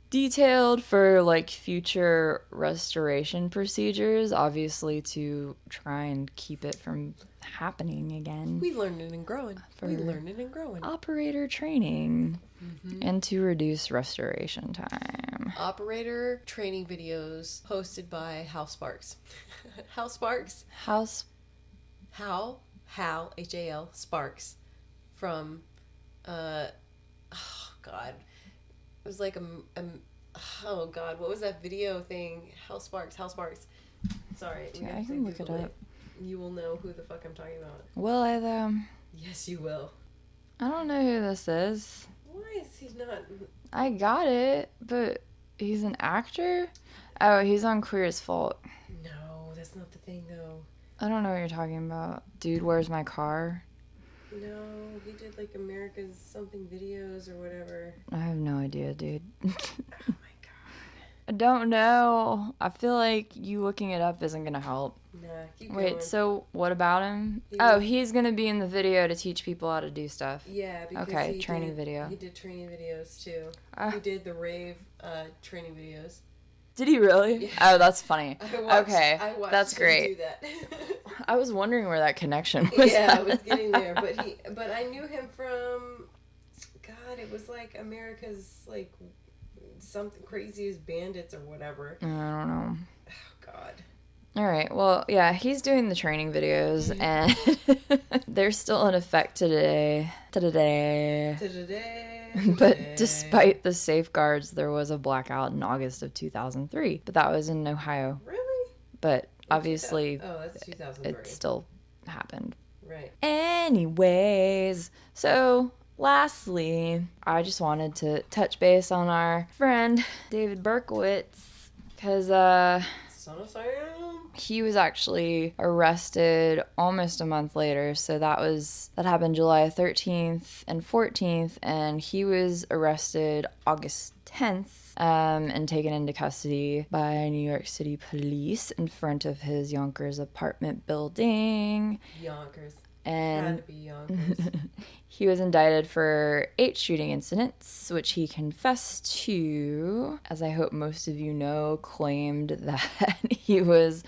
detailed for like future restoration procedures, obviously to try and keep it from happening again. We learning and growing. Operator training and to reduce restoration time. Operator training videos posted by Hal Sparks. Hal Sparks? Hal, H-A-L, Sparks. From, oh God. It was like oh God, what was that video thing? Hal Sparks. Sorry. Yeah, I can look it up. You will know who the fuck I'm talking about. Will I though? Yes, you will. I don't know who this is. Why is he not? I got it, but he's an actor? Oh, he's on Queer as Folk. No, that's not the thing though. I don't know what you're talking about. Dude, Where's My Car? No, he did like America's something videos or whatever. I have no idea, dude. Oh my God. I don't know. I feel like you looking it up isn't gonna help. Nah, keep Wait, going. so what about him? He's gonna be in the video to teach people how to do stuff. Yeah, because Okay, training video. He did training videos too. Ah. He did the rave training videos. Did he really? Yeah. Oh, that's funny. I watched That's him great. do that. I was wondering where that connection was. Yeah, I was getting there, but I knew him from, God, it was like America's like something crazy as Bandits or whatever. I don't know. Oh God. All right. Well, yeah, he's doing the training videos, and they're still in effect today. But despite the safeguards, there was a blackout in August of 2003. But that was in Ohio. Really? But obviously, that's 2003. it still happened. Right. Anyways, so lastly, I just wanted to touch base on our friend David Berkowitz, because Son of Sam. he was actually arrested almost a month later. So that happened July 13th and 14th, and he was arrested August 10th and taken into custody by New York City police in front of his Yonkers apartment building. Yonkers. And Had to be Yonkers. he was indicted for 8 shooting incidents, which he confessed to, as I hope most of you know, claimed that he was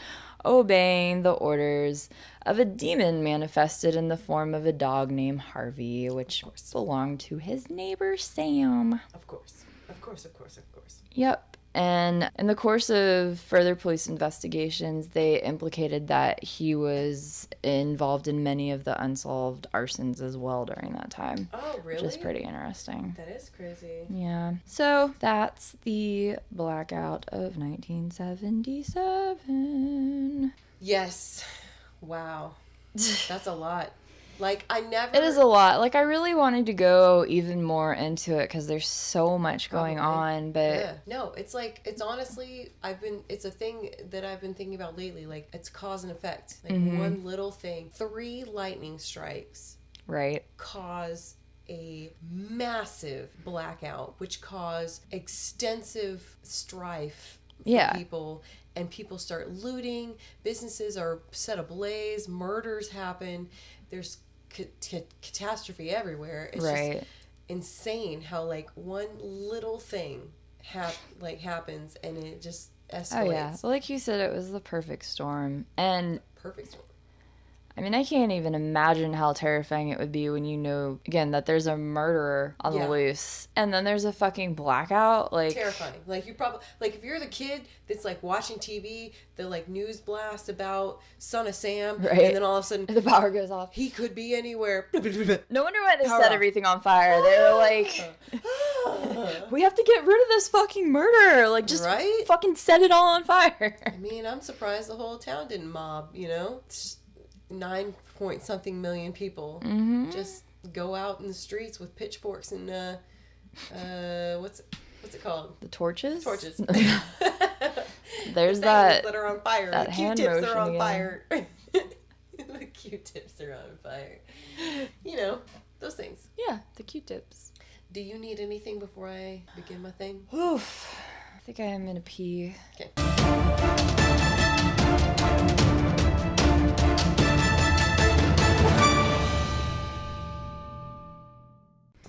obeying the orders of a demon manifested in the form of a dog named Harvey, which belonged to his neighbor Sam. Of course. Of course, of course, of course. Yep. And in the course of further police investigations, they implicated that he was involved in many of the unsolved arsons as well during that time. Oh, really? Which is pretty interesting. That is crazy. Yeah. So that's the blackout of 1977. Yes. Wow. That's a lot. Like, I never... It is a lot. Like, I really wanted to go even more into it because there's so much going on, but... Yeah. No, it's like, it's honestly, it's a thing that I've been thinking about lately. Like, it's cause and effect. Like, one little thing. 3 lightning strikes. Right. Cause a massive blackout, which cause extensive strife for people. And people start looting. Businesses are set ablaze. Murders happen. There's catastrophe everywhere. It's just insane how like one little thing happens and it just escalates. Oh yeah, well, like you said, it was the perfect storm. And perfect storm. I mean, I can't even imagine how terrifying it would be when you know, again, that there's a murderer on the loose, and then there's a fucking blackout. Like, terrifying. Like, you probably, like, if you're the kid that's like watching TV, the like news blast about Son of Sam, and then all of a sudden the power goes off. He could be anywhere. No wonder why they set everything on fire. They were like, we have to get rid of this fucking murderer. Like, just fucking set it all on fire. I mean, I'm surprised the whole town didn't mob. You know. 9 point something million people just go out in the streets with pitchforks and what's it called? The torches? Torches. There's that are on fire. That the hand Q-tips motion are on again. fire. The Q-tips are on fire. You know, those things. Yeah, the Q-tips. Do you need anything before I begin my thing? Oof. I think I am gonna pee. Okay.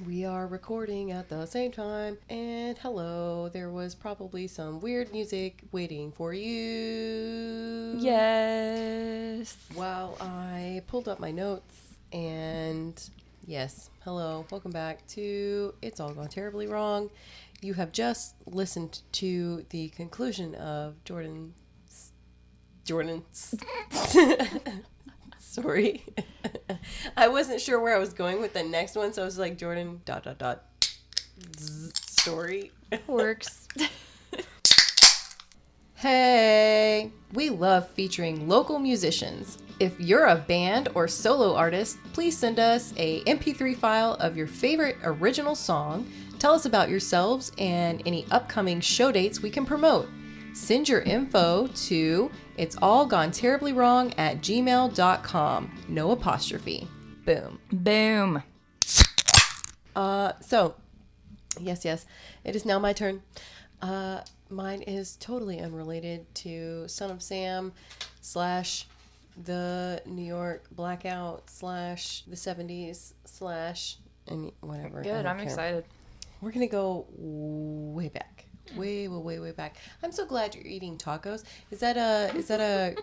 We are recording at the same time, and hello, there was probably some weird music waiting for you. Yes. While I pulled up my notes, and yes, hello, welcome back to It's All Gone Terribly Wrong. You have just listened to the conclusion of Jordyn's story. I wasn't sure where I was going with the next one, so I was like, Jordyn ... story. Works. Hey, we love featuring local musicians. If you're a band or solo artist, please send us a MP3 file of your favorite original song. Tell us about yourselves and any upcoming show dates we can promote. Send your info to itsallgoneterriblywrong@gmail.com. No apostrophe. Boom. Boom. So, yes, it is now my turn. Mine is totally unrelated to Son of Sam / the New York Blackout / the 70s / and whatever. Good, I'm excited. We're going to go way back. Way back. I'm so glad you're eating tacos. Is that a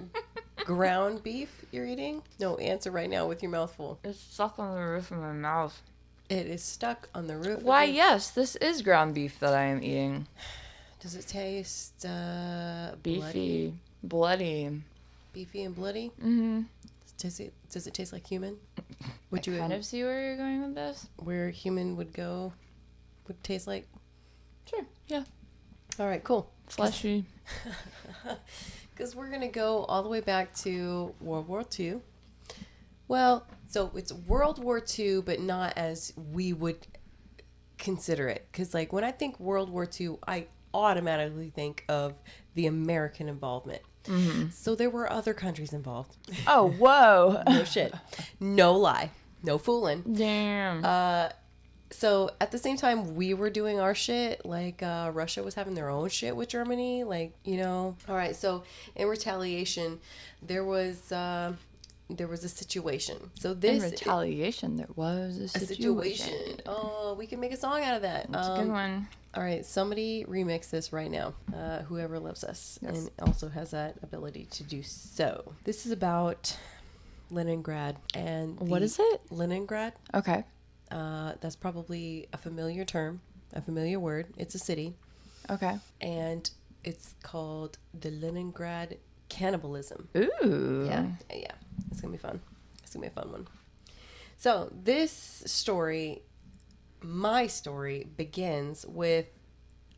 ground beef you're eating? No, answer right now with your mouth full. It's stuck on the roof of my mouth. It is stuck on the roof. Why, yes, this is ground beef that I am eating. Does it taste beefy, bloody? Beefy and bloody? Mm-hmm. Does it taste like human? I kind of see where you're going with this. Where human would taste like? Sure, yeah. All right, cool. Fleshy. Because we're going to go all the way back to World War II. Well, so it's World War II, but not as we would consider it. Because, like, when I think World War II, I automatically think of the American involvement. Mm-hmm. So there were other countries involved. Oh, whoa. No shit. No lie. No fooling. Damn. So at the same time we were doing our shit, like Russia was having their own shit with Germany, like, you know. All right, so in retaliation, there was there was a situation. So In this retaliation, there was a situation. Oh, we can make a song out of that. That's a good one. All right, somebody remix this right now. Whoever loves us Yes. and also has that ability to do so. This is about Leningrad and What is it? Leningrad. Okay. That's probably a familiar term, a familiar word. It's a city, Okay. and it's called the Leningrad Cannibalism. Ooh. Yeah. It's gonna be fun. It's gonna be a fun one. So this story, my story, begins with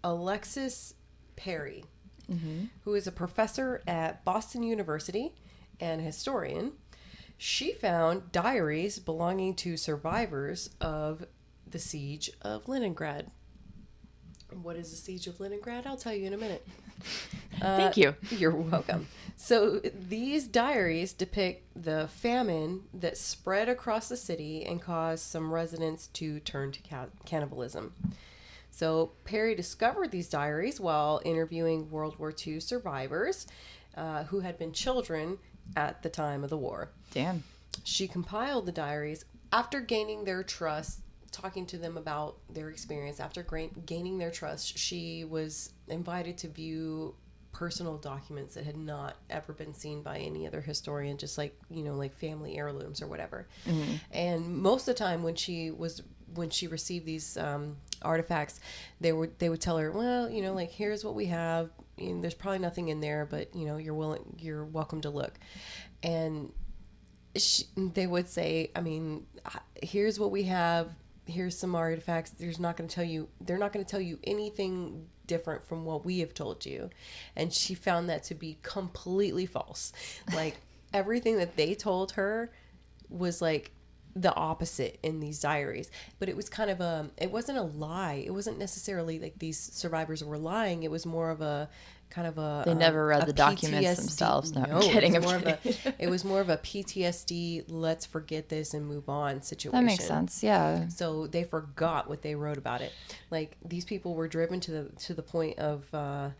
Alexis Perry, who is a professor at Boston University and a historian. She found diaries belonging to survivors of the siege of Leningrad. What is the siege of Leningrad? I'll tell you in a minute. Thank you. You're welcome. So these diaries depict the famine that spread across the city and caused some residents to turn to cannibalism. So Perry discovered these diaries while interviewing World War II survivors who had been children at the time of the war. Damn. She compiled the diaries after gaining their trust, talking to them about their experience. After gaining their trust, she was invited to view personal documents that had not ever been seen by any other historian, just like, like family heirlooms or whatever. Mm-hmm. And most of the time when she received these artifacts, they would tell her, well, like, here's what we have. There's probably nothing in there, but you're welcome to look. And they would say, here's what we have. Here's some artifacts. They're not going to tell you anything different from what we have told you. And she found that to be completely false. Like, everything that they told her was like the opposite in these diaries. But it was kind of it wasn't a lie. It wasn't necessarily like these survivors were lying. It was more of a kind of a... They never read the documents PTSD. themselves. No, I'm it kidding. was more of a PTSD, let's forget this and move on situation. That makes sense, yeah. So they forgot what they wrote about it. Like, these people were driven to the point of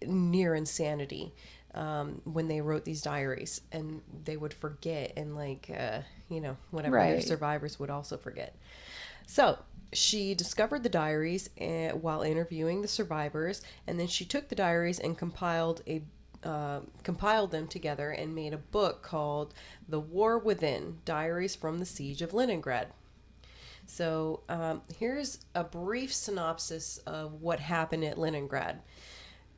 near insanity when they wrote these diaries, and they would forget, and whatever. Right. Their survivors would also forget. So she discovered the diaries while interviewing the survivors, and then she took the diaries and compiled them together and made a book called The War Within: Diaries from the Siege of Leningrad. So here's a brief synopsis of what happened at Leningrad.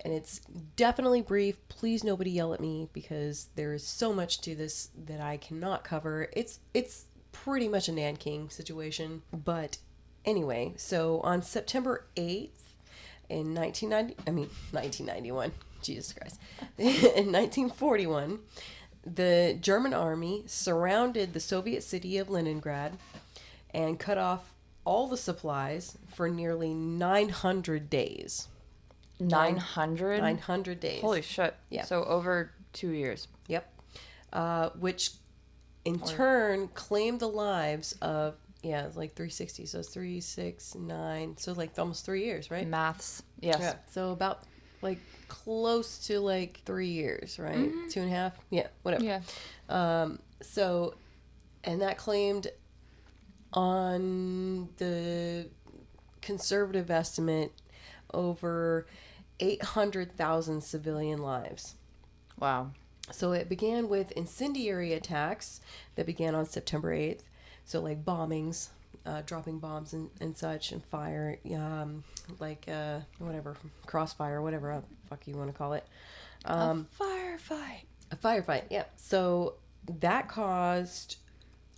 And it's definitely brief. Please nobody yell at me, because there is so much to this that I cannot cover. It's pretty much a Nanking situation. But anyway, so on September 8th in 1991, Jesus Christ, in 1941, the German army surrounded the Soviet city of Leningrad and cut off all the supplies for nearly 900 days. 900? 900 days. Holy shit. Yeah. So over 2 years. Yep. Which in turn claimed the lives of, like 360. So it's 3, 6, 9. So like almost 3 years, right? Maths. Yes. Yeah. So about like close to like 3 years, right? Mm-hmm. 2.5. Yeah. Whatever. Yeah. So, and that claimed on the conservative estimate over 800,000 civilian lives. Wow. So it began with incendiary attacks that began on September 8th. So like bombings, dropping bombs and such, and fire, whatever, crossfire, whatever the fuck you want to call it. A firefight. A firefight, yeah. So that caused...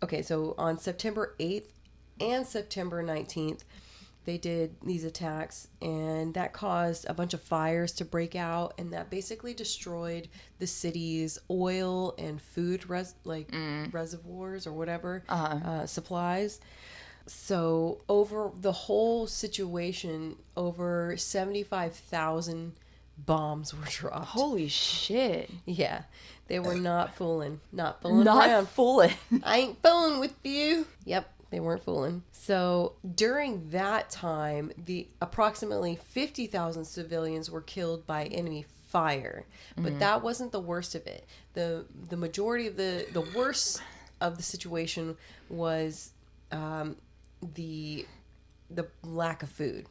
Okay, so on September 8th and September 19th, they did these attacks, and that caused a bunch of fires to break out, and that basically destroyed the city's oil and food reservoirs or whatever, supplies. So over the whole situation, over 75,000 bombs were dropped. Holy shit. Yeah, they were not fooling. Not fooling Not around. fooling. I ain't fooling with you. Yep, they weren't fooling. So during that time, the approximately 50,000 civilians were killed by enemy fire. But that wasn't the worst of it. The majority of the worst of the situation was the lack of food.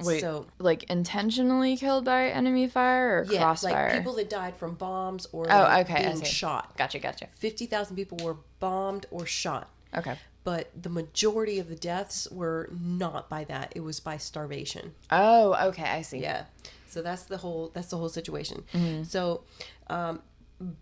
Wait, so like intentionally killed by enemy fire or crossfire? like people that died from bombs or being shot. Gotcha. 50,000 people were bombed or shot. Okay. But the majority of the deaths were not by that. It was by starvation. Oh, okay, I see. Yeah. So that's the whole situation. So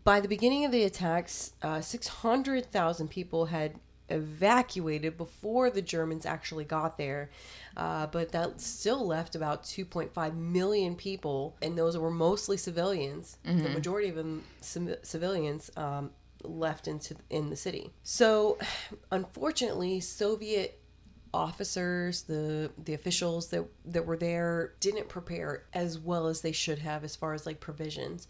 by the beginning of the attacks, 600,000 people had evacuated before the Germans actually got there. But that still left about 2.5 million people, and those were mostly civilians. The majority of them civilians left in the city. So, unfortunately, Soviet officers, the officials that were there, didn't prepare as well as they should have as far as like provisions.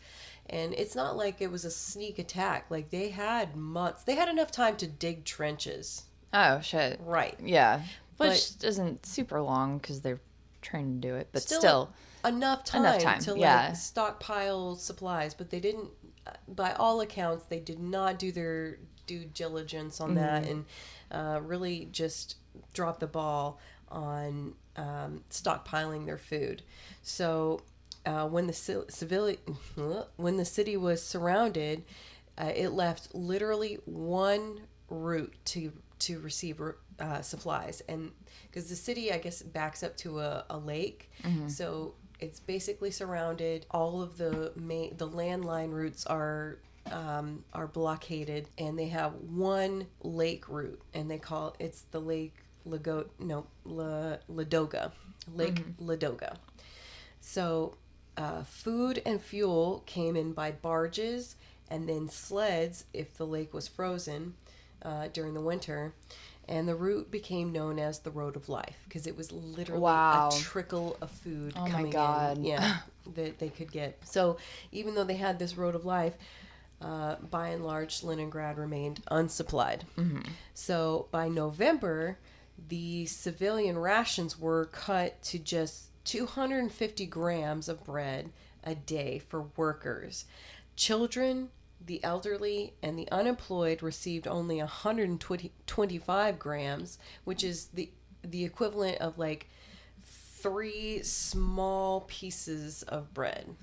And it's not like it was a sneak attack. Like they had months. They had enough time to dig trenches. Oh, shit. Right. Yeah. Which isn't super long because they're trying to do it, but still enough time to like stockpile supplies. But they didn't, by all accounts, they did not do their due diligence on that, and really just dropped the ball on stockpiling their food. So when the city was surrounded, it left literally one route to receive supplies, and because the city, I guess, backs up to a lake, so it's basically surrounded. All of the landline routes are blockaded, and they have one lake route, and they call it's the Lake Ladoga. Ladoga. So food and fuel came in by barges and then sleds if the lake was frozen during the winter. And the route became known as the Road of Life because it was literally a trickle of food coming in. Yeah, that they could get. So even though they had this Road of Life, by and large, Leningrad remained unsupplied. So by November, the civilian rations were cut to just 250 grams of bread a day for workers. Children, the elderly, and the unemployed received only 125 grams, which is the equivalent of like 3 small pieces of bread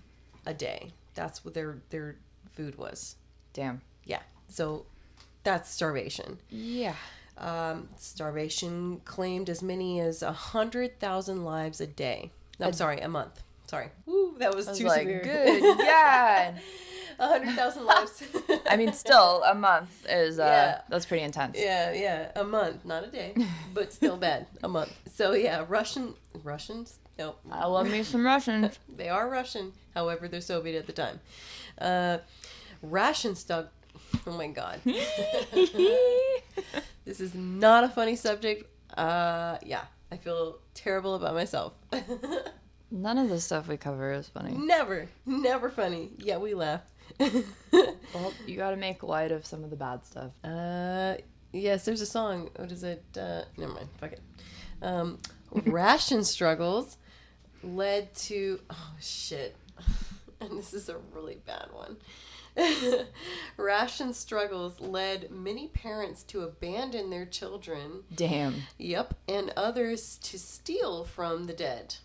a day. That's what their food was. Damn. Yeah. So that's starvation. Yeah. Starvation claimed as many as 100,000 lives a day. I'm sorry, a month. Sorry. Woo, that was too severe. Good God. 100,000 lives. I mean, still, a month is, that's pretty intense. Yeah, a month. Not a day, but still bad. A month. So, yeah, Russians? Nope. I love me some Russians. They are Russian. However, they're Soviet at the time. Ration stock. Oh, my God. This is not a funny subject. Yeah, I feel terrible about myself. None of the stuff we cover is funny. Never funny. Yeah, we laugh. Well, you gotta make light of some of the bad stuff. Yes, there's a song. What is it? Never mind. Fuck it. Ration struggles led to... Oh, shit. And this is a really bad one. Ration struggles led many parents to abandon their children. Damn. Yep. And others to steal from the dead.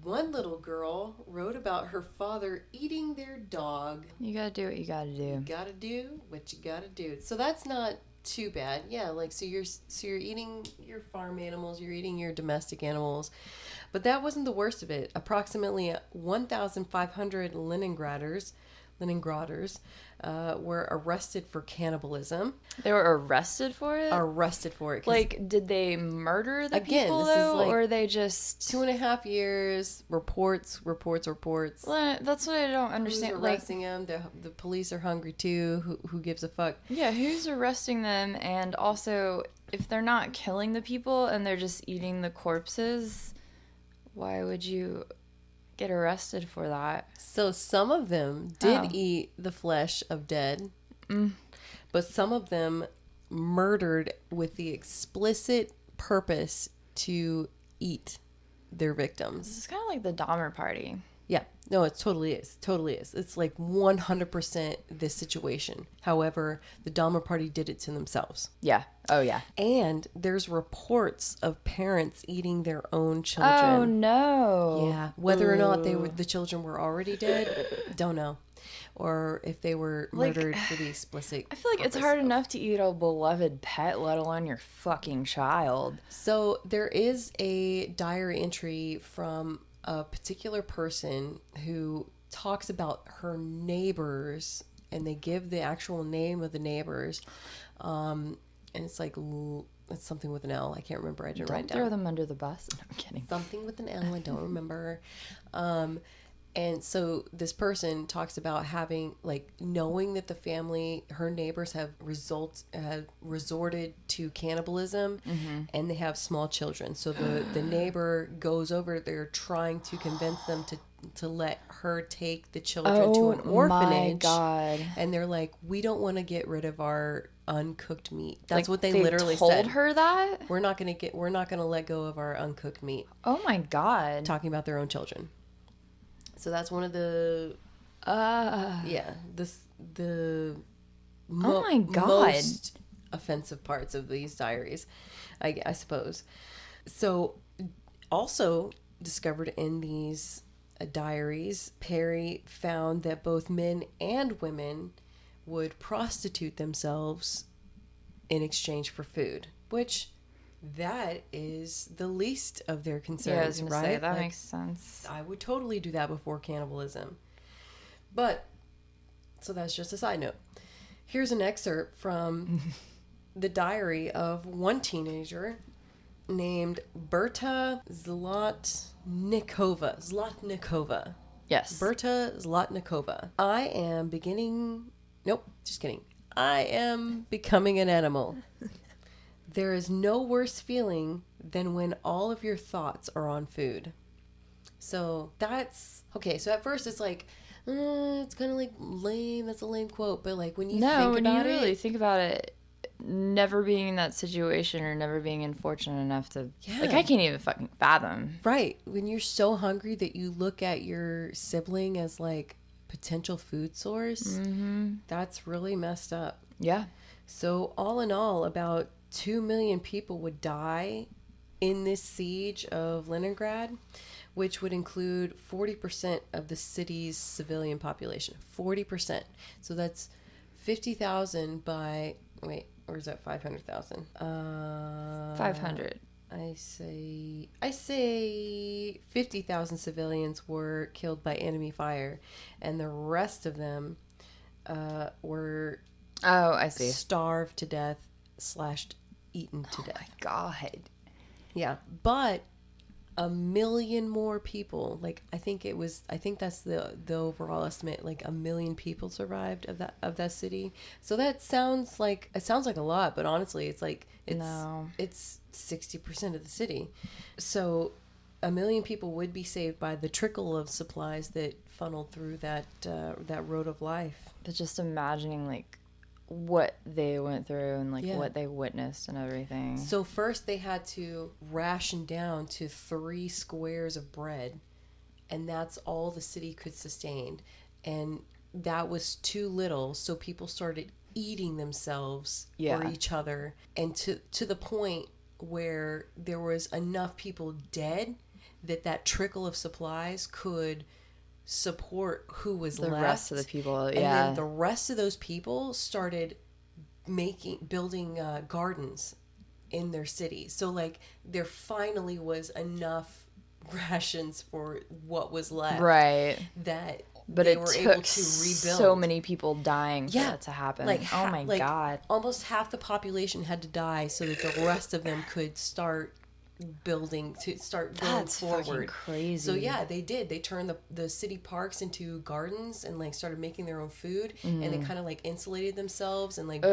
One little girl wrote about her father eating their dog. You gotta do what you gotta do. You gotta do what you gotta do. So that's not too bad. Yeah, like so you're eating your farm animals, you're eating your domestic animals. But that wasn't the worst of it. Approximately 1,500 Leningraders were arrested for cannibalism. They were arrested for it? Arrested for it. Like, did they murder the people, though? Like or they just... 2.5 years, reports. Well, that's what I don't understand. Who's arresting them? The police are hungry, too. Who gives a fuck? Yeah, who's arresting them? And also, if they're not killing the people and they're just eating the corpses, why would you... get arrested for that? So some of them did eat the flesh of dead, but some of them murdered with the explicit purpose to eat their victims. It's kind of like the Dahmer party. Yeah, no, it totally is. Totally is. It's like 100% this situation. However, the Dahmer party did it to themselves. Yeah. Oh, yeah. And there's reports of parents eating their own children. Oh, no. Yeah. Whether or not the children were already dead, don't know. Or if they were murdered for the explicit I feel like it's hard enough to eat a beloved pet, let alone your fucking child. So there is a diary entry from a particular person who talks about her neighbors, and they give the actual name of the neighbors, and it's like it's something with an L. I can't remember. I didn't write it down. Throw them under the bus. No, I'm kidding. Something with an L. I don't remember. And so this person talks about having, like, knowing that the family, her neighbors have resorted to cannibalism, and they have small children. So the neighbor goes over there trying to convince them to let her take the children to an orphanage. My God. And they're like, we don't want to get rid of our uncooked meat. That's what they they literally told said. her that? We're not going to let go of our uncooked meat. Oh my God. Talking about their own children. So that's one of the the oh my God. most offensive parts of these diaries, I suppose. So also discovered in these diaries, Perry found that both men and women would prostitute themselves in exchange for food, which that is the least of their concerns, yeah, I was gonna right? say, that makes sense. I would totally do that before cannibalism. But, so that's just a side note. Here's an excerpt from the diary of one teenager named Berta Zlotnikova. Yes. Berta Zlotnikova. I am becoming an animal. There is no worse feeling than when all of your thoughts are on food. So that's okay. So at first it's like, it's kind of like lame. That's a lame quote. But like when you really think about it, never being in that situation or never being unfortunate enough to, like, I can't even fucking fathom. Right. When you're so hungry that you look at your sibling as like potential food source, that's really messed up. Yeah. So all in all, about 2 million people would die in this siege of Leningrad, which would include 40% of the city's civilian population. 40%. So that's 50,000 by, wait, or is that 500,000? 500. I say 50,000 civilians were killed by enemy fire, and the rest of them were starved to death / eaten to death. Oh my God. Yeah, but 1 million more people, like I think that's the overall estimate, like 1 million people survived of that city. So that sounds like a lot, but honestly it's 60% of the city. So 1 million people would be saved by the trickle of supplies that funneled through that road of life. But just imagining like what they went through and like what they witnessed and everything. So first they had to ration down to 3 squares of bread, and that's all the city could sustain, and that was too little, so people started eating themselves or each other, and to the point where there was enough people dead that trickle of supplies could support who was left. The rest of the people, and then the rest of those people started building gardens in their city. So like there finally was enough rations for what was left, right? But they were able to rebuild. So many people dying for that to happen. Like oh my God! Almost half the population had to die so that the rest of them could start building forward. Fucking crazy. So yeah, they did. They turned the city parks into gardens and like started making their own food, and they kind of like insulated themselves and like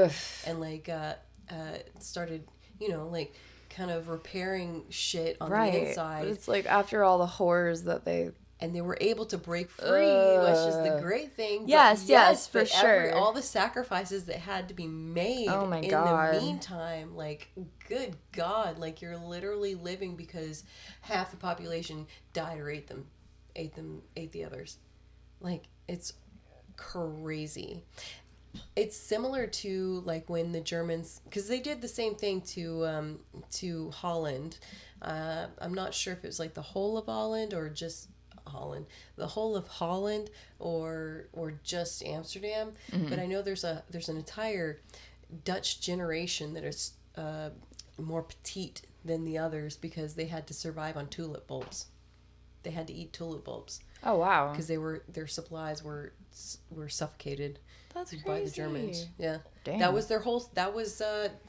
started, like kind of repairing shit on the inside. It's like after all the horrors that they were able to break free, which is the great thing. Yes, for sure. All the sacrifices that had to be made in the meantime, like, good God, like, you're literally living because half the population died or ate ate the others. Like, it's crazy. It's similar to like when the Germans, because they did the same thing to Holland. I'm not sure if it was like the whole of Holland or just Holland, the whole of Holland or just Amsterdam. But I know there's an entire Dutch generation that is more petite than the others because they had to survive on tulip bulbs. They had to eat tulip bulbs. Oh wow! Because their supplies were suffocated. That's crazy. By the Germans. Yeah. Damn. That was their whole. That was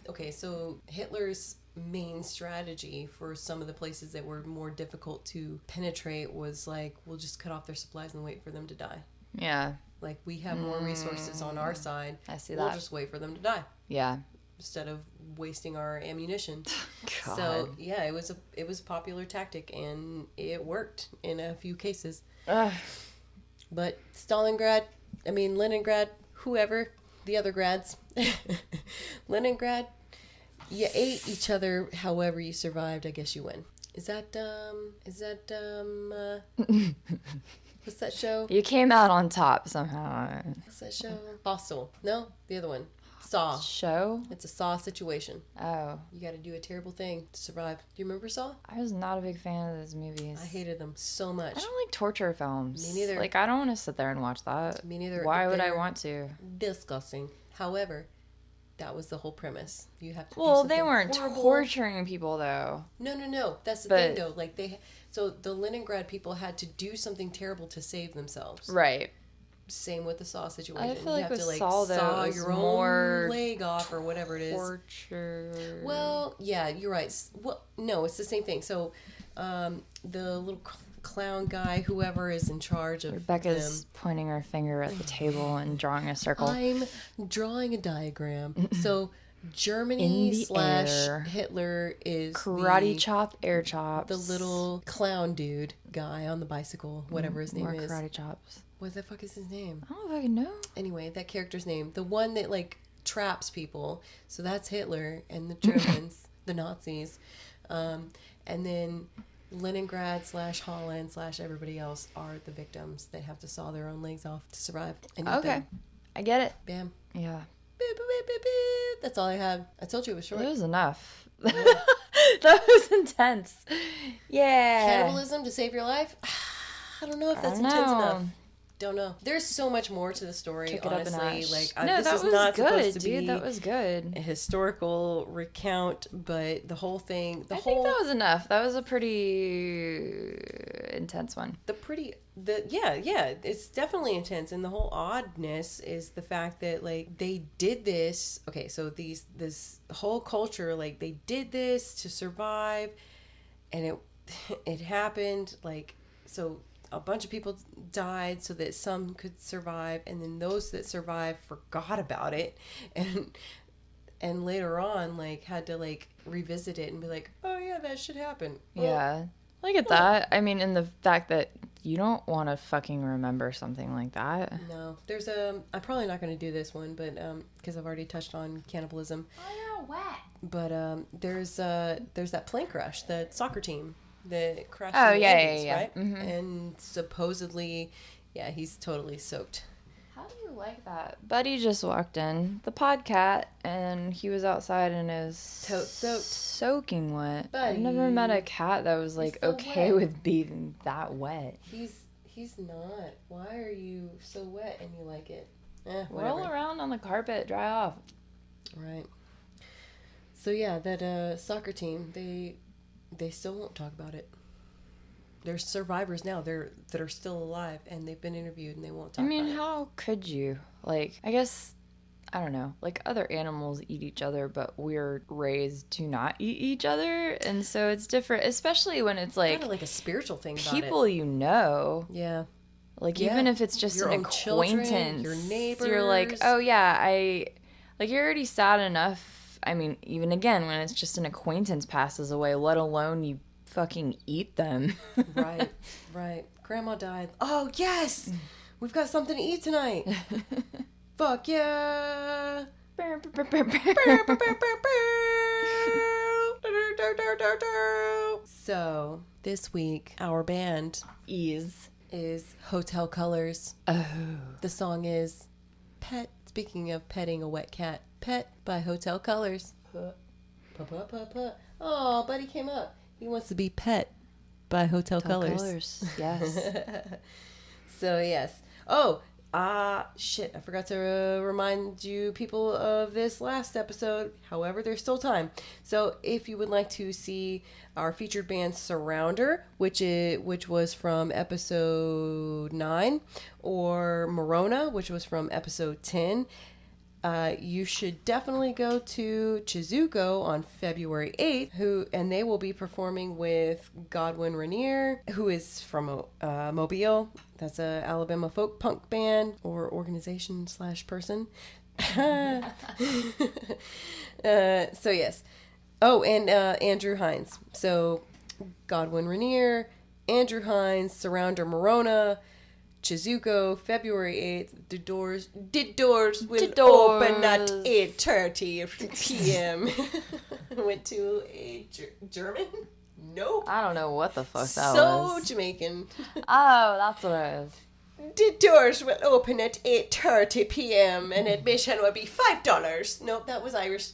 okay. So Hitler's main strategy for some of the places that were more difficult to penetrate was like, we'll just cut off their supplies and wait for them to die. Yeah. Like, we have more resources on our side. I see we'll that. just wait for them to die. Yeah. Instead of wasting our ammunition. God. So yeah, it was a popular tactic and it worked in a few cases. Ugh. But Stalingrad, Leningrad, whoever, the other grads, Leningrad, you ate each other. However you survived, I guess you win. Is that what's that show? You came out on top somehow. What's that show? Hostel. No, the other one. Saw. Show? It's a Saw situation. Oh. You got to do a terrible thing to survive. Do you remember Saw? I was not a big fan of those movies. I hated them so much. I don't like torture films. Me neither. Like, I don't want to sit there and watch that. Me neither. Why would I want to? Disgusting. However, that was the whole premise. You have to do Well, something they weren't horrible. torturing people, though. No. That's the thing, though. Like, so the Leningrad people had to do something terrible to save themselves. Right. Same with the Saw situation. I feel like you have with to, like, Saw, though, saw it was your more own leg off or whatever it is. Torture. Well, yeah, you're right. Well, no, it's the same thing. So, the little clown guy, whoever is in charge of Rebecca's pointing her finger at the table and drawing a circle. I'm drawing a diagram. So, Germany / air. Hitler is Karate chop, air chops. the little clown dude guy on the bicycle, whatever his name More is. karate chops. What the fuck is his name? I don't know if I can know. Anyway, that character's name. The one that, like, traps people. So that's Hitler and the Germans, the Nazis. And then Leningrad / Holland / everybody else are the victims that have to saw their own legs off to survive. And eat Okay. them. I get it. Bam. Yeah. Beep, beep, beep, beep, beep. That's all I had. I told you it was short. It was enough. That was intense. Yeah. Cannibalism to save your life? I don't know if that's intense enough. Don't know. There's so much more to the story, Kick it up a honestly. notch. Like, No, this that is was not good, supposed to dude. be That was good. a historical recount, but the whole thing, I think that was enough. That was a pretty intense one. Yeah, it's definitely intense, and the whole oddness is the fact that, like, they did this. Okay, so this whole culture, like, they did this to survive, and it happened, like, so a bunch of people died so that some could survive, and then those that survived forgot about it, and later on, like, had to, like, revisit it and be like, oh yeah, that should happen. Yeah. I get that. I mean, and the fact that you don't want to fucking remember something like that. No. There's I'm probably not going to do this one, but because I've already touched on cannibalism. Oh, you're wet. But there's that plane crash, the soccer team that crashed Oh, in the yeah, 80s, yeah. right? Mm-hmm. And supposedly, yeah, he's totally soaked. How do you like that? Buddy just walked in, the podcat, and he was outside and is Tote soaked. soaking wet. Buddy. I've never met a cat that was like so okay wet. with being that wet. He's not. Why are you so wet and you like it? Whatever. Roll around on the carpet, dry off. Right. So yeah, that soccer team, they still won't talk about it. There's survivors now that are still alive, and they've been interviewed, and they won't talk about it. How could you? Like, I guess, I don't know. Like, other animals eat each other, but we're raised to not eat each other, and so it's different, especially when it's like Kind of like a spiritual thing about people you know. Yeah. Like, Yeah. even if it's just Your an own children, acquaintance, your you're like, neighbors. oh yeah, you're already sad enough. I mean, even again, when it's just an acquaintance passes away, let alone you fucking eat them. Right. Grandma died. Oh, yes! We've got something to eat tonight. Fuck yeah! So, this week, our band Ease. is Hotel Colors. Oh. The song is Pet. Speaking of petting a wet cat, Pet by Hotel Colors. Oh, buddy came up. He wants to be Pet by Hotel Colors. Yes. So, yes. Oh, shit. I forgot to remind you people of this last episode. However, there's still time. So, if you would like to see our featured band Surrounder, which was from episode 9, or Morona, which was from episode 10, you should definitely go to Chizuko on February 8th, and they will be performing with Godwin Rainier, who is from Mobile. That's a Alabama folk punk band or organization / person. So yes. Oh, and Andrew Hines. So Godwin Rainier, Andrew Hines, Surrounder Morona, Chizuko, February 8th. The doors will open at 8:30 p.m. Went to a German? Nope. I don't know what the fuck that So was. Jamaican. Oh, that's what it is. The doors will open at 8:30 p.m. and admission will be $5. Nope, that was Irish.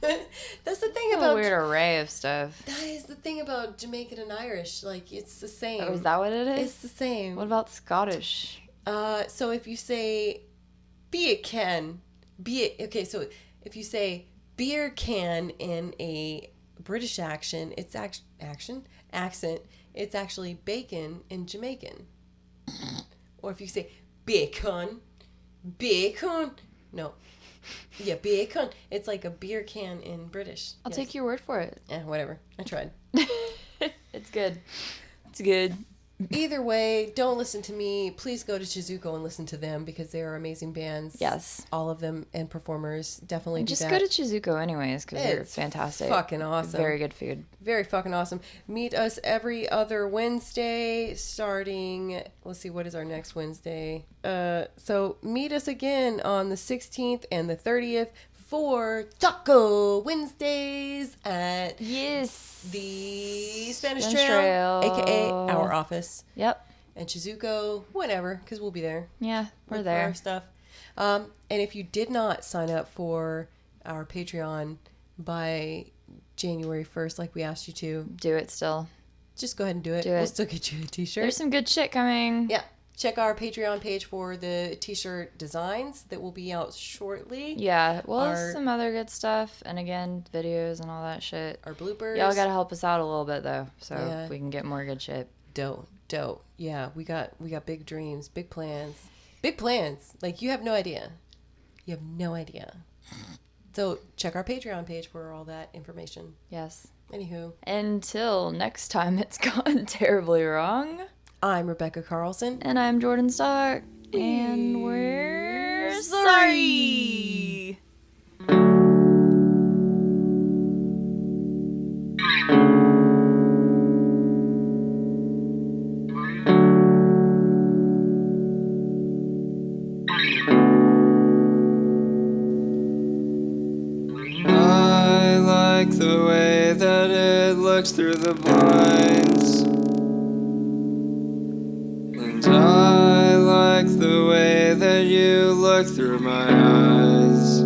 That's the thing about a weird array of stuff. That is the thing about Jamaican and Irish. Like, it's the same. Oh, is that what it is? It's the same. What about Scottish? So if you say beer can, okay, so if you say beer can in a British accent, it's it's actually bacon in Jamaican. Or if you say bacon, no. Yeah, bacon. It's like a beer can in British. I'll take your word for it. Yeah, whatever. I tried. It's good. It's good. Either way, don't listen to me. Please go to Chizuko and listen to them because they are amazing bands. Yes. All of them and performers. Definitely do Just that. go to Chizuko anyways because they're fantastic. Fucking awesome. Very good food. Very fucking awesome. Meet us every other Wednesday starting... Let's see, what is our next Wednesday? So meet us again on the 16th and the 30th for Taco Wednesdays at... Yes. The Spanish Spanish Trail, Trail, aka our office. Yep. And Chizuko, whatever, because we'll be there. Yeah, we're Look there. for our stuff. And if you did not sign up for our Patreon by January 1st, like we asked you to, Do it still. just go ahead and do it. Do it. We'll still get you a t-shirt. There's some good shit coming. Yeah. Check our Patreon page for the t-shirt designs that will be out shortly. Yeah, well, some other good stuff. And again, videos and all that shit. Our bloopers. Y'all gotta help us out a little bit, though, so Yeah. we can get more good shit. Dope. Yeah, we got big dreams, big plans. Big plans. Like, you have no idea. You have no idea. So check our Patreon page for all that information. Yes. Anywho. Until next time, it's gone terribly wrong. I'm Rebecca Carlson. And I'm Jordyn Stark. And we're sorry. I like the way that it looks through the blinds. And I like the way that you look through my eyes.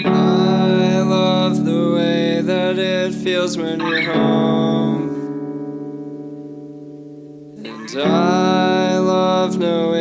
I love the way that it feels when you're home. And I love knowing